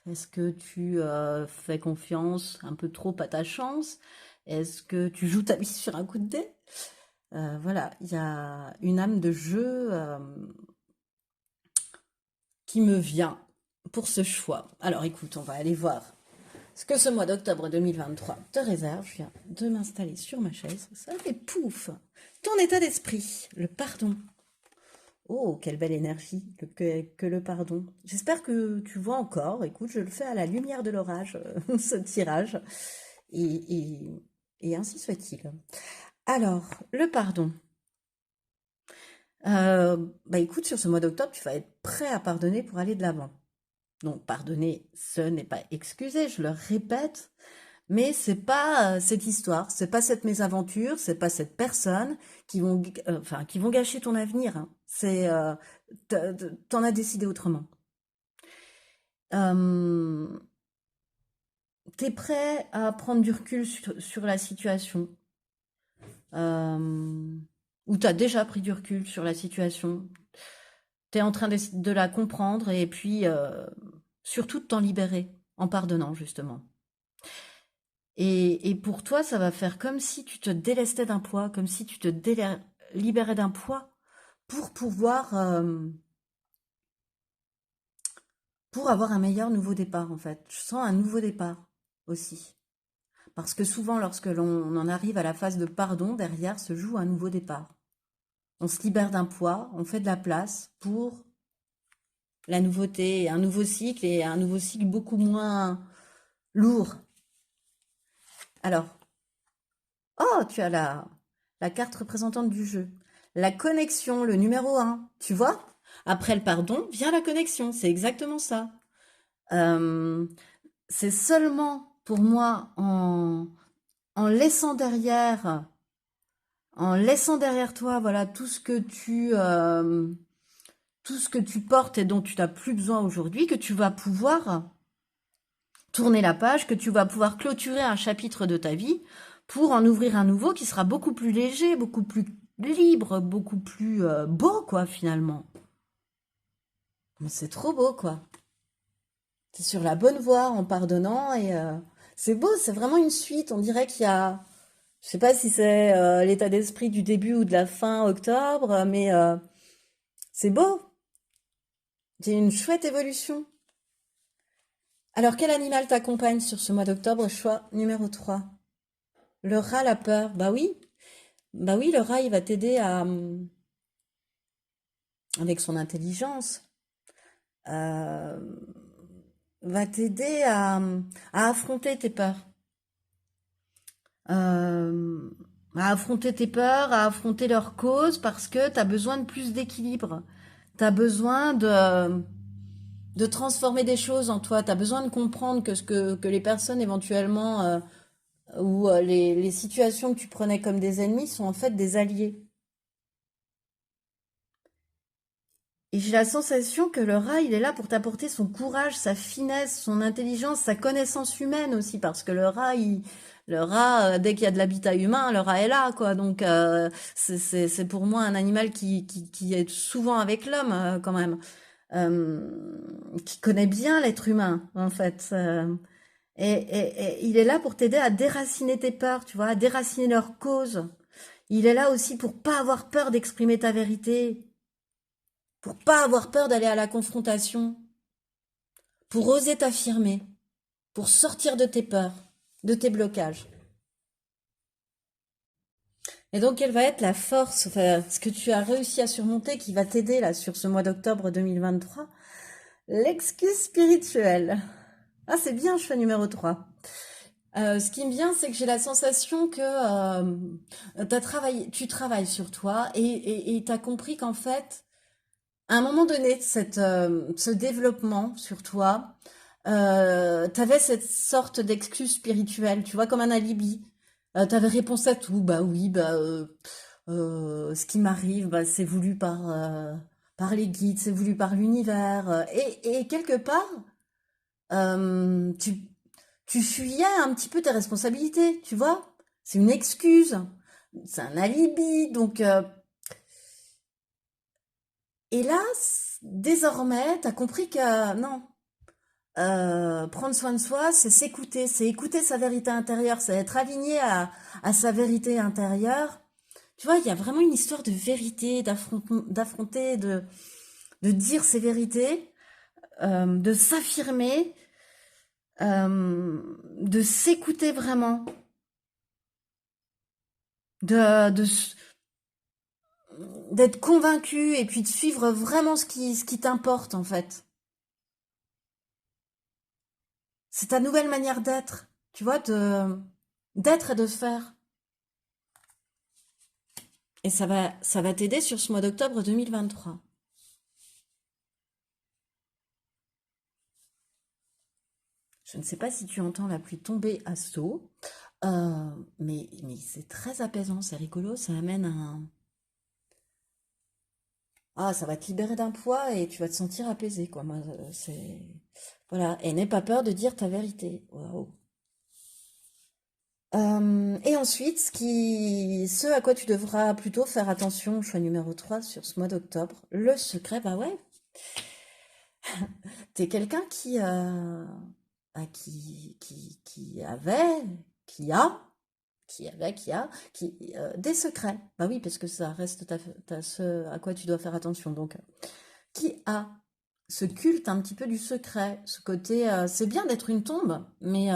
Est-ce que tu fais confiance un peu trop à ta chance? Est-ce que tu joues ta vie sur un coup de dé? Voilà, il y a une âme de jeu qui me vient pour ce choix. Alors écoute, on va aller voir ce que ce mois d'octobre 2023 te réserve. Je viens de m'installer sur ma chaise. Ça fait pouf! Ton état d'esprit, le pardon. Oh, quelle belle énergie que le pardon. J'espère que tu vois encore. Écoute, je le fais à la lumière de l'orage, ce tirage. Et ainsi soit-il. Alors, le pardon. Bah écoute, sur ce mois d'octobre, tu vas être prêt à pardonner pour aller de l'avant. Donc, pardonner, ce n'est pas excuser, je le répète, mais c'est pas cette histoire, c'est pas cette mésaventure, c'est pas cette personne qui vont gâcher ton avenir. C'est, t'en as décidé autrement. Euh, T'es prêt à prendre du recul sur la situation, euh, ou t'as déjà pris du recul sur la situation. T'es en train de la comprendre et puis surtout de t'en libérer en pardonnant justement. Et pour toi, ça va faire comme si tu te délestais d'un poids, comme si tu te libérais d'un poids pour pouvoir, pour avoir un meilleur nouveau départ en fait. Je sens un nouveau départ aussi. Parce que souvent, lorsque l'on en arrive à la phase de pardon, derrière se joue un nouveau départ. On se libère d'un poids, on fait de la place pour la nouveauté, un nouveau cycle et un nouveau cycle beaucoup moins lourd. Alors, oh, tu as la carte représentante du jeu. La connexion, le numéro 1, tu vois? Après le pardon, vient la connexion, c'est exactement ça. Euh, c'est seulement pour moi en laissant derrière toi, voilà, tout ce que tu portes et dont tu n'as plus besoin aujourd'hui, que tu vas pouvoir tourner la page, que tu vas pouvoir clôturer un chapitre de ta vie pour en ouvrir un nouveau qui sera beaucoup plus léger, beaucoup plus libre, beaucoup plus beau, quoi, finalement. C'est trop beau, quoi. T'es sur la bonne voie en pardonnant et C'est beau, c'est vraiment une suite. On dirait qu'il y a, je sais pas si c'est l'état d'esprit du début ou de la fin octobre, mais c'est beau. C'est une chouette évolution. Alors, quel animal t'accompagne sur ce mois d'octobre? Choix numéro 3. Le rat, la peur. Bah oui. Bah oui, le rat, il va t'aider à, avec son intelligence, euh, va t'aider à affronter tes peurs. Euh, à affronter tes peurs, à affronter leurs causes, parce que tu as besoin de plus d'équilibre. Tu as besoin de transformer des choses en toi. Tu as besoin de comprendre que les personnes éventuellement, ou les situations que tu prenais comme des ennemis sont en fait des alliés. Et j'ai la sensation que le rat, il est là pour t'apporter son courage, sa finesse, son intelligence, sa connaissance humaine aussi, parce que le rat, dès qu'il y a de l'habitat humain, le rat est là, quoi. Donc, c'est pour moi un animal qui est souvent avec l'homme, quand même, qui connaît bien l'être humain, en fait. Et il est là pour t'aider à déraciner tes peurs, tu vois, à déraciner leurs causes. Il est là aussi pour pas avoir peur d'exprimer ta vérité, pour pas avoir peur d'aller à la confrontation, pour oser t'affirmer, pour sortir de tes peurs, de tes blocages. Et donc, quelle va être la force, enfin, ce que tu as réussi à surmonter qui va t'aider là sur ce mois d'octobre 2023? L'excuse spirituelle. Ah, c'est bien, choix numéro 3. Ce qui me vient, c'est que j'ai la sensation que tu travailles sur toi et tu as compris qu'en fait, à un moment donné, ce développement sur toi, t'avais cette sorte d'excuse spirituelle, tu vois, comme un alibi. T'avais réponse à tout, bah oui, ce qui m'arrive, bah, c'est voulu par les guides, c'est voulu par l'univers. Et quelque part, tu fuyais un petit peu tes responsabilités, tu vois. C'est une excuse, c'est un alibi, donc... hélas, désormais, t'as compris que non. Prendre soin de soi, c'est s'écouter, c'est écouter sa vérité intérieure, c'est être aligné à sa vérité intérieure. Tu vois, il y a vraiment une histoire de vérité, d'affronter, de dire ses vérités, de s'affirmer, de s'écouter vraiment, de d'être convaincu et puis de suivre vraiment ce qui t'importe en fait. C'est ta nouvelle manière d'être, tu vois, d'être et de faire. Et ça va t'aider sur ce mois d'octobre 2023. Je ne sais pas si tu entends la pluie tomber à seau, mais c'est très apaisant, c'est rigolo, ça amène un... Ah, ça va te libérer d'un poids et tu vas te sentir apaisé, quoi. Moi, c'est... Voilà, et n'aie pas peur de dire ta vérité. Waouh. Et ensuite, ce à quoi tu devras plutôt faire attention, choix numéro 3 sur ce mois d'octobre, le secret, bah ouais, t'es quelqu'un qui avait, qui a, qui avait, des secrets. Bah oui, parce que ça reste ce à quoi tu dois faire attention. Donc, qui a ce culte un petit peu du secret, ce côté, c'est bien d'être une tombe, mais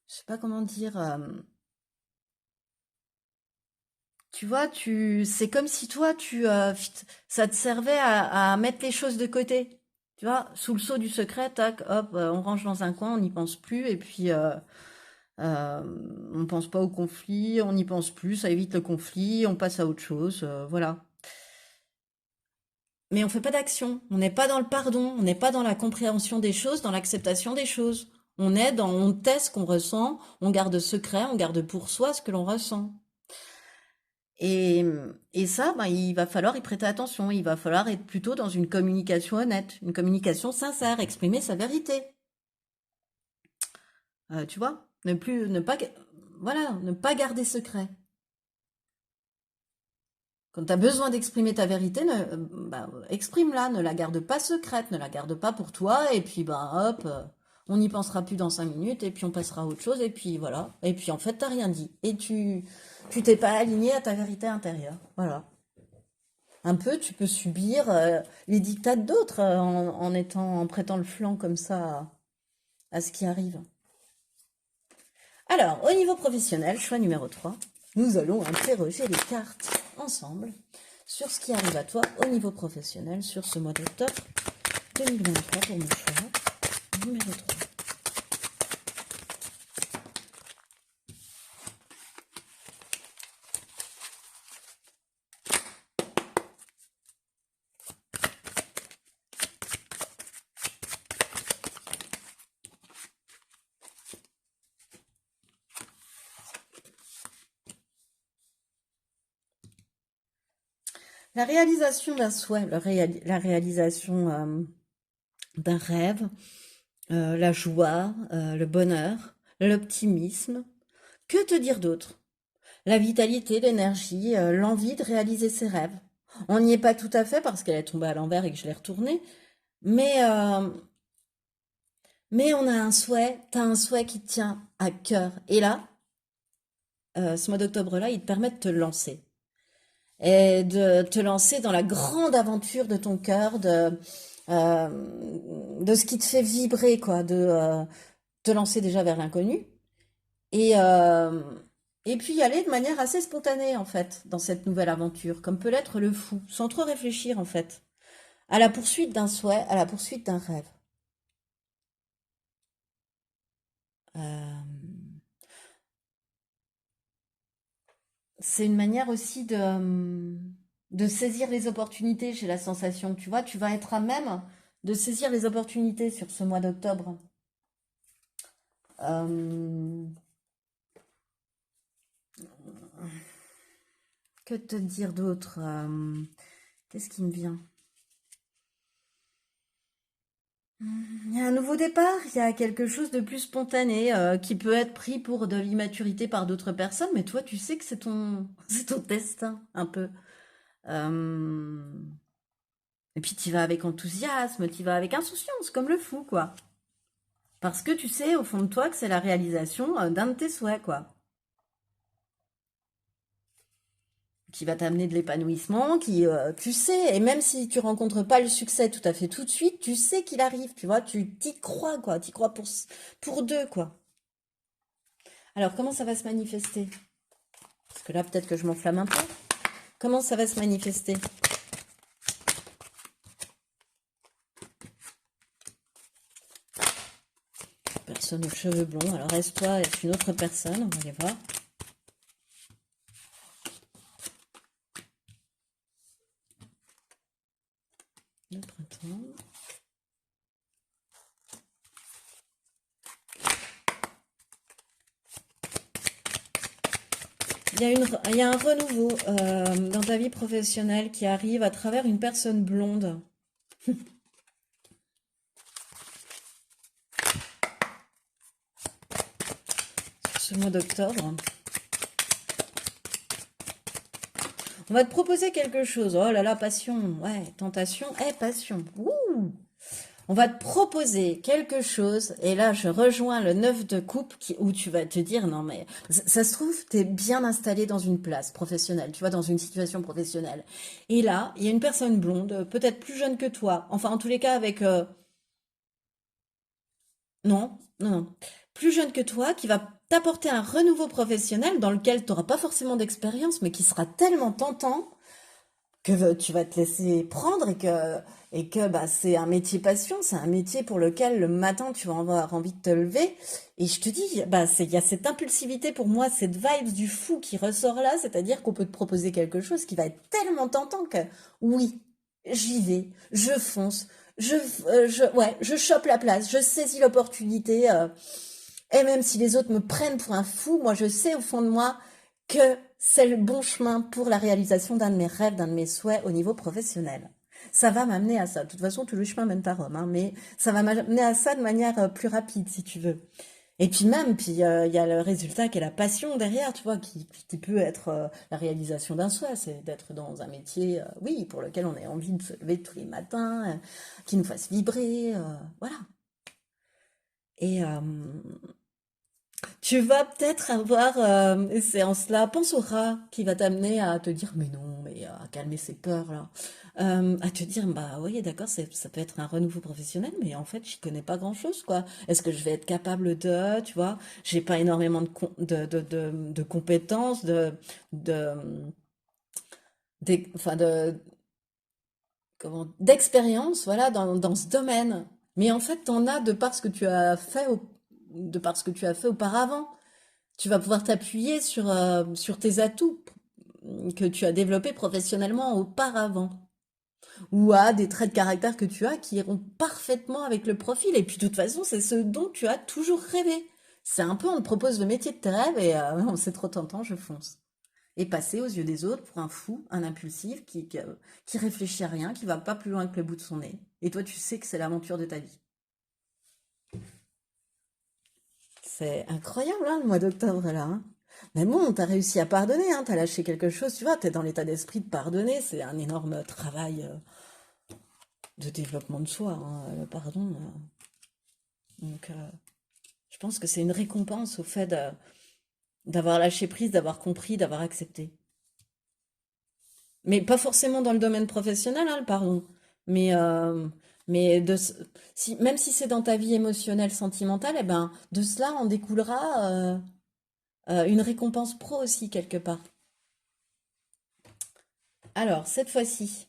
je sais pas comment dire. Tu vois, c'est comme si toi, ça te servait à mettre les choses de côté. Tu vois, sous le sceau du secret, tac, hop, on range dans un coin, on n'y pense plus, et puis euh, on pense pas au conflit, on n'y pense plus, ça évite le conflit, on passe à autre chose, voilà. Mais on fait pas d'action, on n'est pas dans le pardon, on n'est pas dans la compréhension des choses, dans l'acceptation des choses. On tait ce qu'on ressent, on garde secret, on garde pour soi ce que l'on ressent. Et ça, ben, il va falloir y prêter attention. Il va falloir être plutôt dans une communication honnête, une communication sincère, exprimer sa vérité. Tu vois, voilà, ne pas garder secret. Quand tu as besoin d'exprimer ta vérité, exprime-la, ne la garde pas secrète, ne la garde pas pour toi, et puis ben hop, on n'y pensera plus dans 5 minutes, et puis on passera à autre chose, et puis voilà. Et puis en fait, t'as rien dit. Et tu t'es pas aligné à ta vérité intérieure. Voilà. Un peu, tu peux subir les dictats d'autres en prêtant le flanc comme ça à ce qui arrive. Alors, au niveau professionnel, choix numéro 3, nous allons interroger les cartes ensemble sur ce qui arrive à toi au niveau professionnel sur ce mois d'octobre 2023 pour mon choix numéro 3. La réalisation d'un souhait, la réalisation d'un rêve, la joie, le bonheur, l'optimisme. Que te dire d'autre? La vitalité, l'énergie, l'envie de réaliser ses rêves. On n'y est pas tout à fait parce qu'elle est tombée à l'envers et que je l'ai retournée, mais, euh, mais on a un souhait, t'as un souhait qui te tient à cœur. Et là, ce mois d'octobre-là, il te permet de te lancer. Et de te lancer dans la grande aventure de ton cœur, de ce qui te fait vibrer, quoi, de te lancer déjà vers l'inconnu et, euh, et puis y aller de manière assez spontanée, en fait, dans cette nouvelle aventure, comme peut l'être le fou, sans trop réfléchir, en fait, à la poursuite d'un souhait, à la poursuite d'un rêve. Euh, c'est une manière aussi de saisir les opportunités, j'ai la sensation, tu vois, tu vas être à même de saisir les opportunités sur ce mois d'octobre. Euh, que te dire d'autre? Qu'est-ce qui me vient? Il y a un nouveau départ, il y a quelque chose de plus spontané qui peut être pris pour de l'immaturité par d'autres personnes, mais toi, tu sais que c'est ton, c'est ton destin, un peu. Euh, Et puis, tu vas avec enthousiasme, tu vas avec insouciance, comme le fou, quoi. Parce que tu sais, au fond de toi, que c'est la réalisation d'un de tes souhaits, quoi. Qui va t'amener de l'épanouissement, tu sais, et même si tu rencontres pas le succès tout à fait tout de suite, tu sais qu'il arrive, tu vois, tu t'y crois, quoi, t'y crois pour deux, quoi. Alors, comment ça va se manifester? Parce que là, peut-être que je m'enflamme un peu. Comment ça va se manifester? Personne aux cheveux blonds. Alors, est-ce une autre personne? On va aller voir. Le printemps. Il y a un renouveau dans ta vie professionnelle qui arrive à travers une personne blonde. Sur ce mois d'octobre. On va te proposer quelque chose. Oh là là, passion. Ouais, tentation et passion. Ouh! On va te proposer quelque chose, et là je rejoins le 9 de coupe où tu vas te dire, non mais ça se trouve, tu es bien installé dans une place professionnelle, tu vois, dans une situation professionnelle. Et là, il y a une personne blonde, peut-être plus jeune que toi, enfin en tous les cas avec... non, non, non. Plus jeune que toi, qui va t'apporter un renouveau professionnel dans lequel tu n'auras pas forcément d'expérience, mais qui sera tellement tentant que tu vas te laisser prendre et que bah, c'est un métier passion, c'est un métier pour lequel le matin tu vas avoir envie de te lever. Et je te dis, bah, il y a cette impulsivité pour moi, cette vibe du fou qui ressort là, c'est-à-dire qu'on peut te proposer quelque chose qui va être tellement tentant que oui, j'y vais, je fonce, ouais, je chope la place, je saisis l'opportunité. Et même si les autres me prennent pour un fou, moi je sais au fond de moi que c'est le bon chemin pour la réalisation d'un de mes rêves, d'un de mes souhaits au niveau professionnel. Ça va m'amener à ça. De toute façon, tout le chemin mène à Rome, hein, mais ça va m'amener à ça de manière plus rapide, si tu veux. Et puis même, il y a le résultat qui est la passion derrière, tu vois, qui peut être la réalisation d'un souhait, c'est d'être dans un métier, oui, pour lequel on a envie de se lever tous les matins, qui nous fasse vibrer, voilà. Et tu vas peut-être avoir, c'est en cela, pense au rat qui va t'amener à te dire, mais non, mais à calmer ses peurs là. À te dire, bah oui, d'accord, ça peut être un renouveau professionnel, mais en fait, j'y connais pas grand-chose, quoi. Est-ce que je vais être capable de, tu vois, j'ai pas énormément de compétences, de, enfin d'expérience, voilà, dans ce domaine. Mais en fait, t'en as de par ce que tu as fait, de par ce que tu as fait auparavant. Tu vas pouvoir t'appuyer sur tes atouts que tu as développés professionnellement auparavant, ou à des traits de caractère que tu as qui iront parfaitement avec le profil. Et puis de toute façon, c'est ce dont tu as toujours rêvé. C'est un peu, on te propose le métier de tes rêves et c'est trop tentant, je fonce. Et passer aux yeux des autres pour un fou, un impulsif qui réfléchit à rien, qui va pas plus loin que le bout de son nez. Et toi, tu sais que c'est l'aventure de ta vie. C'est incroyable, hein, le mois d'octobre, là, hein. Mais bon, t'as réussi à pardonner, hein, t'as lâché quelque chose, tu vois, t'es dans l'état d'esprit de pardonner, c'est un énorme travail de développement de soi, hein, le pardon. Donc, je pense que c'est une récompense au fait d'avoir lâché prise, d'avoir compris, d'avoir accepté. Mais pas forcément dans le domaine professionnel, hein, le pardon. Mais, mais même si c'est dans ta vie émotionnelle, sentimentale, eh ben, de cela en découlera une récompense pro aussi, quelque part. Alors, cette fois-ci,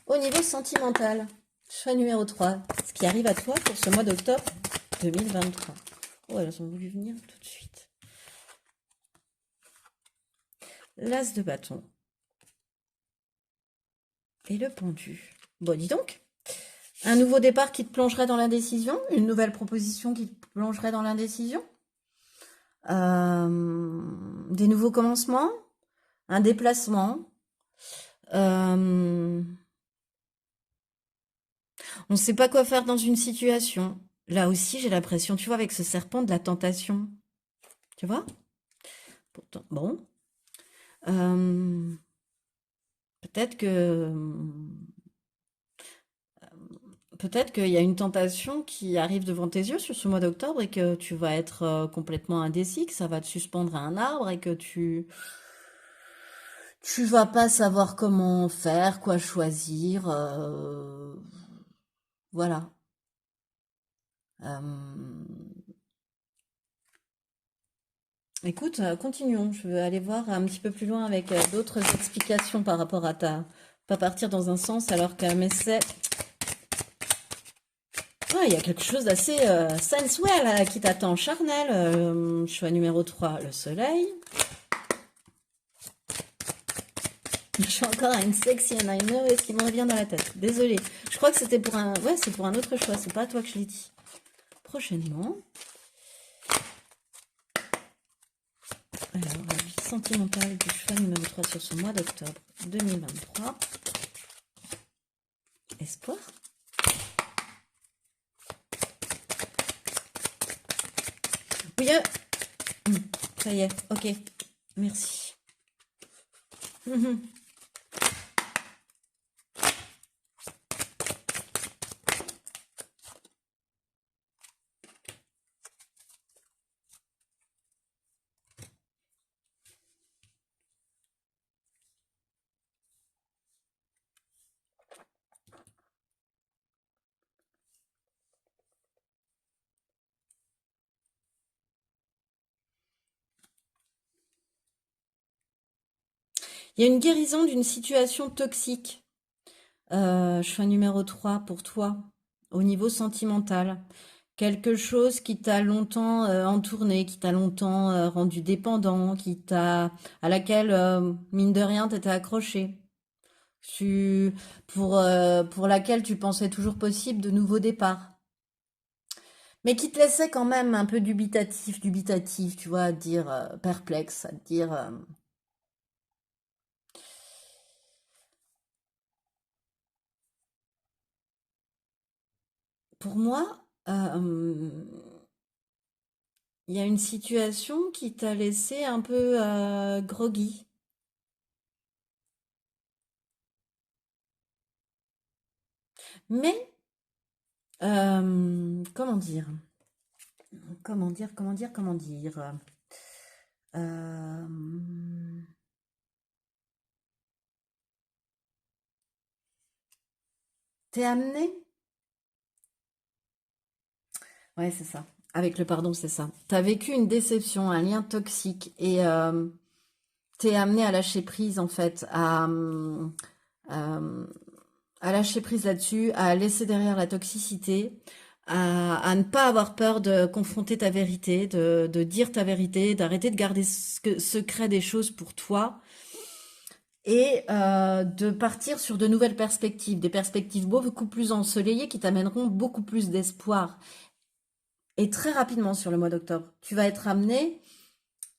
au niveau sentimental, choix numéro 3, ce qui arrive à toi pour ce mois d'octobre 2023. Oh, elles ont voulu venir tout de suite. L'as de bâton et le pendu. Bon, dis donc, un nouveau départ qui te plongerait dans l'indécision, une nouvelle proposition qui te plongerait dans l'indécision, des nouveaux commencements, un déplacement. euh, on ne sait pas quoi faire dans une situation. Là aussi, j'ai l'impression, tu vois, avec ce serpent de la tentation. Tu vois? Pourtant, bon. Euh, peut-être que peut-être qu'il y a une tentation qui arrive devant tes yeux sur ce mois d'octobre et que tu vas être complètement indécis, que ça va te suspendre à un arbre et que tu vas pas savoir comment faire, quoi choisir. Voilà. Euh, écoute, continuons. Je vais aller voir un petit peu plus loin avec d'autres explications par rapport à ta. Pas partir dans un sens alors qu'un essai. Ah, il y a quelque chose d'assez sensuel qui t'attend, charnel. Choix numéro 3, le soleil. Je suis encore à une sexy and I know et ce qui me revient dans la tête. Désolée. Je crois que c'était pour un. Ouais, c'est pour un autre choix. C'est pas à toi que je l'ai dit. Prochainement. Alors, la vie sentimentale du choix numéro 3 sur ce mois d'octobre 2023. Espoir. Oui, ça y est. Ok. Merci. Il y a une guérison d'une situation toxique. Choix numéro 3 pour toi, au niveau sentimental. Quelque chose qui t'a longtemps entourné, qui t'a longtemps rendu dépendant, à laquelle, mine de rien, t'étais accroché. Tu, pour laquelle tu pensais toujours possible de nouveaux départs. Mais qui te laissait quand même un peu dubitatif, tu vois, à te dire perplexe, à te dire. Pour moi, il y a une situation qui t'a laissé un peu groggy. Mais Comment dire? Comment dire? Euh, T'es amené? Ouais, c'est ça. Avec le pardon, c'est ça. T'as vécu une déception, un lien toxique et t'es amené à lâcher prise en fait, euh, à lâcher prise là-dessus, à laisser derrière la toxicité, à ne pas avoir peur de confronter ta vérité, de dire ta vérité, d'arrêter de garder secret des choses pour toi et de partir sur de nouvelles perspectives, des perspectives beaucoup plus ensoleillées qui t'amèneront beaucoup plus d'espoir. Et très rapidement sur le mois d'octobre, tu vas être amené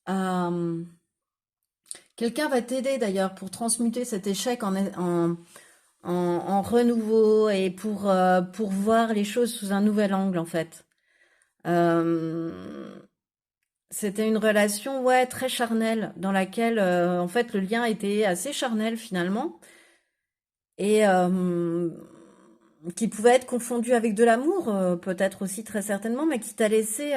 à... Quelqu'un va t'aider d'ailleurs pour transmuter cet échec en renouveau et pour voir les choses sous un nouvel angle en fait. Euh, C'était une relation ouais très charnelle dans laquelle en fait le lien était assez charnel finalement et qui pouvait être confondu avec de l'amour peut-être aussi très certainement mais qui t'a laissé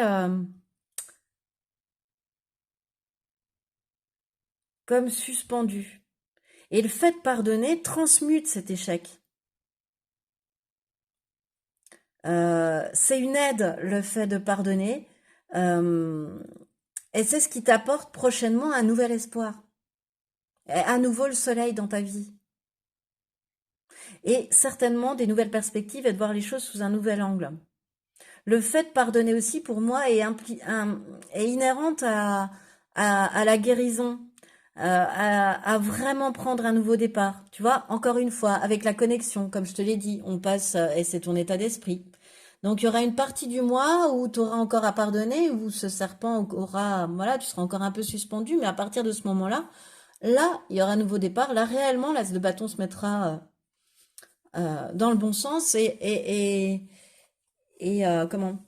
comme suspendu. Et le fait de pardonner transmute cet échec. C'est une aide, le fait de pardonner. Euh, et c'est ce qui t'apporte prochainement un nouvel espoir. Et à nouveau le soleil dans ta vie. Et certainement des nouvelles perspectives et de voir les choses sous un nouvel angle. Le fait de pardonner aussi, pour moi, est inhérente à la guérison, à vraiment prendre un nouveau départ. Tu vois, encore une fois, avec la connexion, comme je te l'ai dit, on passe, et c'est ton état d'esprit. Donc, il y aura une partie du mois où tu auras encore à pardonner, où ce serpent aura, voilà, tu seras encore un peu suspendu, mais à partir de ce moment-là, là, il y aura un nouveau départ. Là, réellement, l'as de bâton se mettra dans le bon sens et comment?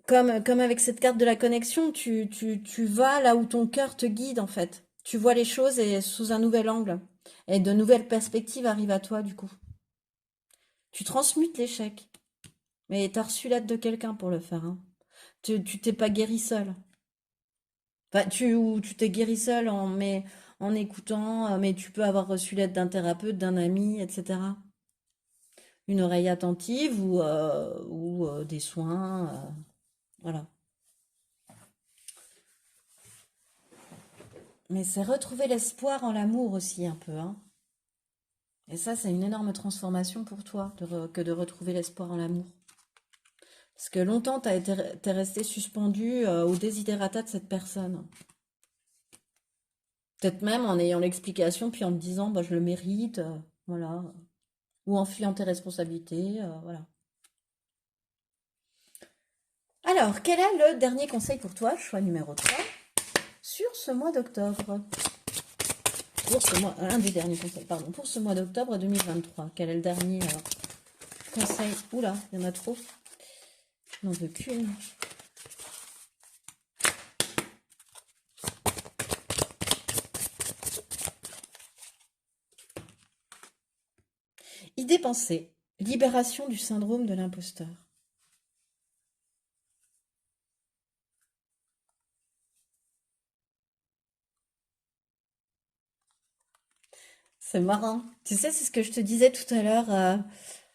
Comme avec cette carte de la connexion, tu vas là où ton cœur te guide en fait. Tu vois les choses et sous un nouvel angle. Et de nouvelles perspectives arrivent à toi du coup. Tu transmutes l'échec. Mais t'as reçu l'aide de quelqu'un pour le faire. Hein. Tu t'es pas guéri seul. Enfin, ou tu t'es guéri seul en écoutant, mais tu peux avoir reçu l'aide d'un thérapeute, d'un ami, etc. Une oreille attentive ou des soins. Voilà. Mais c'est retrouver l'espoir en l'amour aussi un peu, hein. Et ça, c'est une énorme transformation pour toi que de retrouver l'espoir en l'amour. Parce que longtemps, t'es resté suspendu au desiderata de cette personne. Peut-être même en ayant l'explication, puis en te disant, bah, je le mérite, voilà. Ou en fuyant tes responsabilités, voilà. Alors, quel est le dernier conseil pour toi, choix numéro 3 sur ce mois d'octobre? Pour ce mois, un des derniers conseils, pardon, pour ce mois d'octobre 2023. Quel est le dernier conseil? Oula, il y en a trop. Je n'en veux qu'une. Idée pensée. Libération du syndrome de l'imposteur. C'est marrant. Tu sais, c'est ce que je te disais tout à l'heure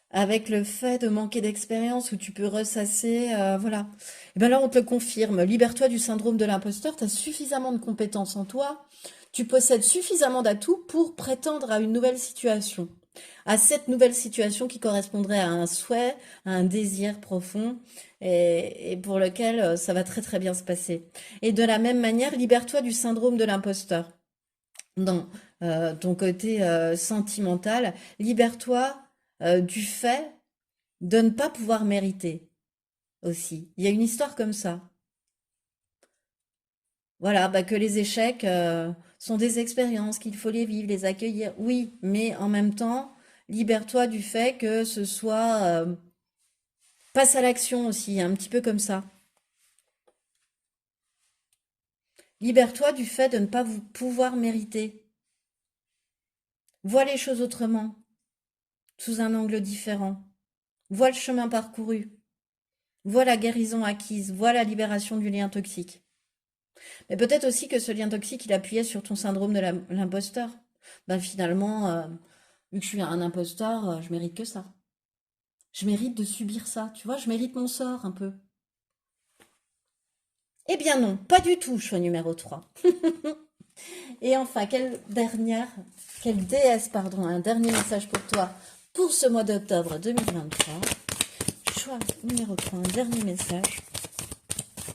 avec le fait de manquer d'expérience où tu peux ressasser, voilà. Et bien là, on te le confirme. Libère-toi du syndrome de l'imposteur. Tu as suffisamment de compétences en toi. Tu possèdes suffisamment d'atouts pour prétendre à une nouvelle situation. À cette nouvelle situation qui correspondrait à un souhait, à un désir profond et pour lequel ça va très très bien se passer. Et de la même manière, libère-toi du syndrome de l'imposteur. Dans ton côté sentimental, libère-toi du fait de ne pas pouvoir mériter aussi. Il y a une histoire comme ça. Voilà, bah, que les échecs sont des expériences, qu'il faut les vivre, les accueillir. Oui, mais en même temps, libère-toi du fait que ce soit passe à l'action aussi, un petit peu comme ça. Libère-toi du fait de ne pas pouvoir mériter. Vois les choses autrement, sous un angle différent. vois le chemin parcouru, vois la guérison acquise, vois la libération du lien toxique. Mais peut-être aussi que ce lien toxique, il appuyait sur ton syndrome de l'imposteur. Ben finalement, vu que je suis un imposteur, je mérite que ça. Je mérite de subir ça, tu vois, je mérite mon sort un peu. Eh bien non, pas du tout, choix numéro 3. Et enfin, quelle déesse, pardon, un dernier message pour toi pour ce mois d'octobre 2023. Choix numéro 3, un dernier message.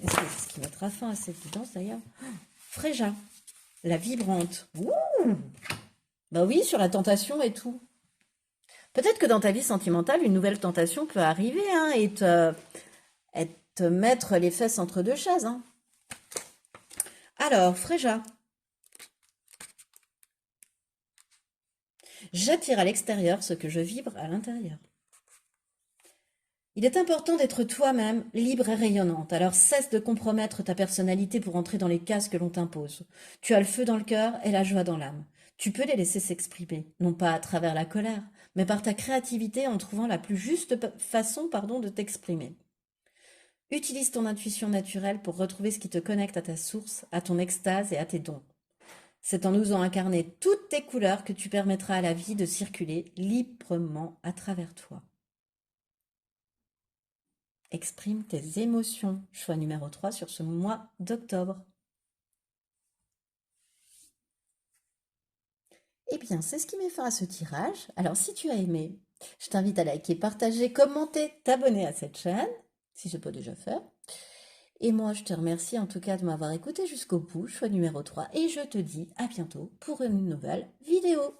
Et c'est ce qui mettra fin à cette guidance d'ailleurs. Fréja, la vibrante. Ouh, bah oui, sur la tentation et tout. Peut-être que dans ta vie sentimentale, une nouvelle tentation peut arriver hein, et te mettre les fesses entre deux chaises. Hein. Alors, Fréja, j'attire à l'extérieur ce que je vibre à l'intérieur. Il est important d'être toi-même, libre et rayonnante, alors cesse de compromettre ta personnalité pour entrer dans les cases que l'on t'impose. Tu as le feu dans le cœur et la joie dans l'âme. Tu peux les laisser s'exprimer, non pas à travers la colère, mais par ta créativité en trouvant la plus juste façon de t'exprimer. Utilise ton intuition naturelle pour retrouver ce qui te connecte à ta source, à ton extase et à tes dons. C'est en osant incarner toutes tes couleurs que tu permettras à la vie de circuler librement à travers toi. Exprime tes émotions. Choix numéro 3 sur ce mois d'octobre. Eh bien, c'est ce qui met fin à ce tirage. Alors, si tu as aimé, je t'invite à liker, partager, commenter, t'abonner à cette chaîne, si ce n'est pas déjà fait. Et moi, je te remercie en tout cas de m'avoir écouté jusqu'au bout, choix numéro 3, et je te dis à bientôt pour une nouvelle vidéo.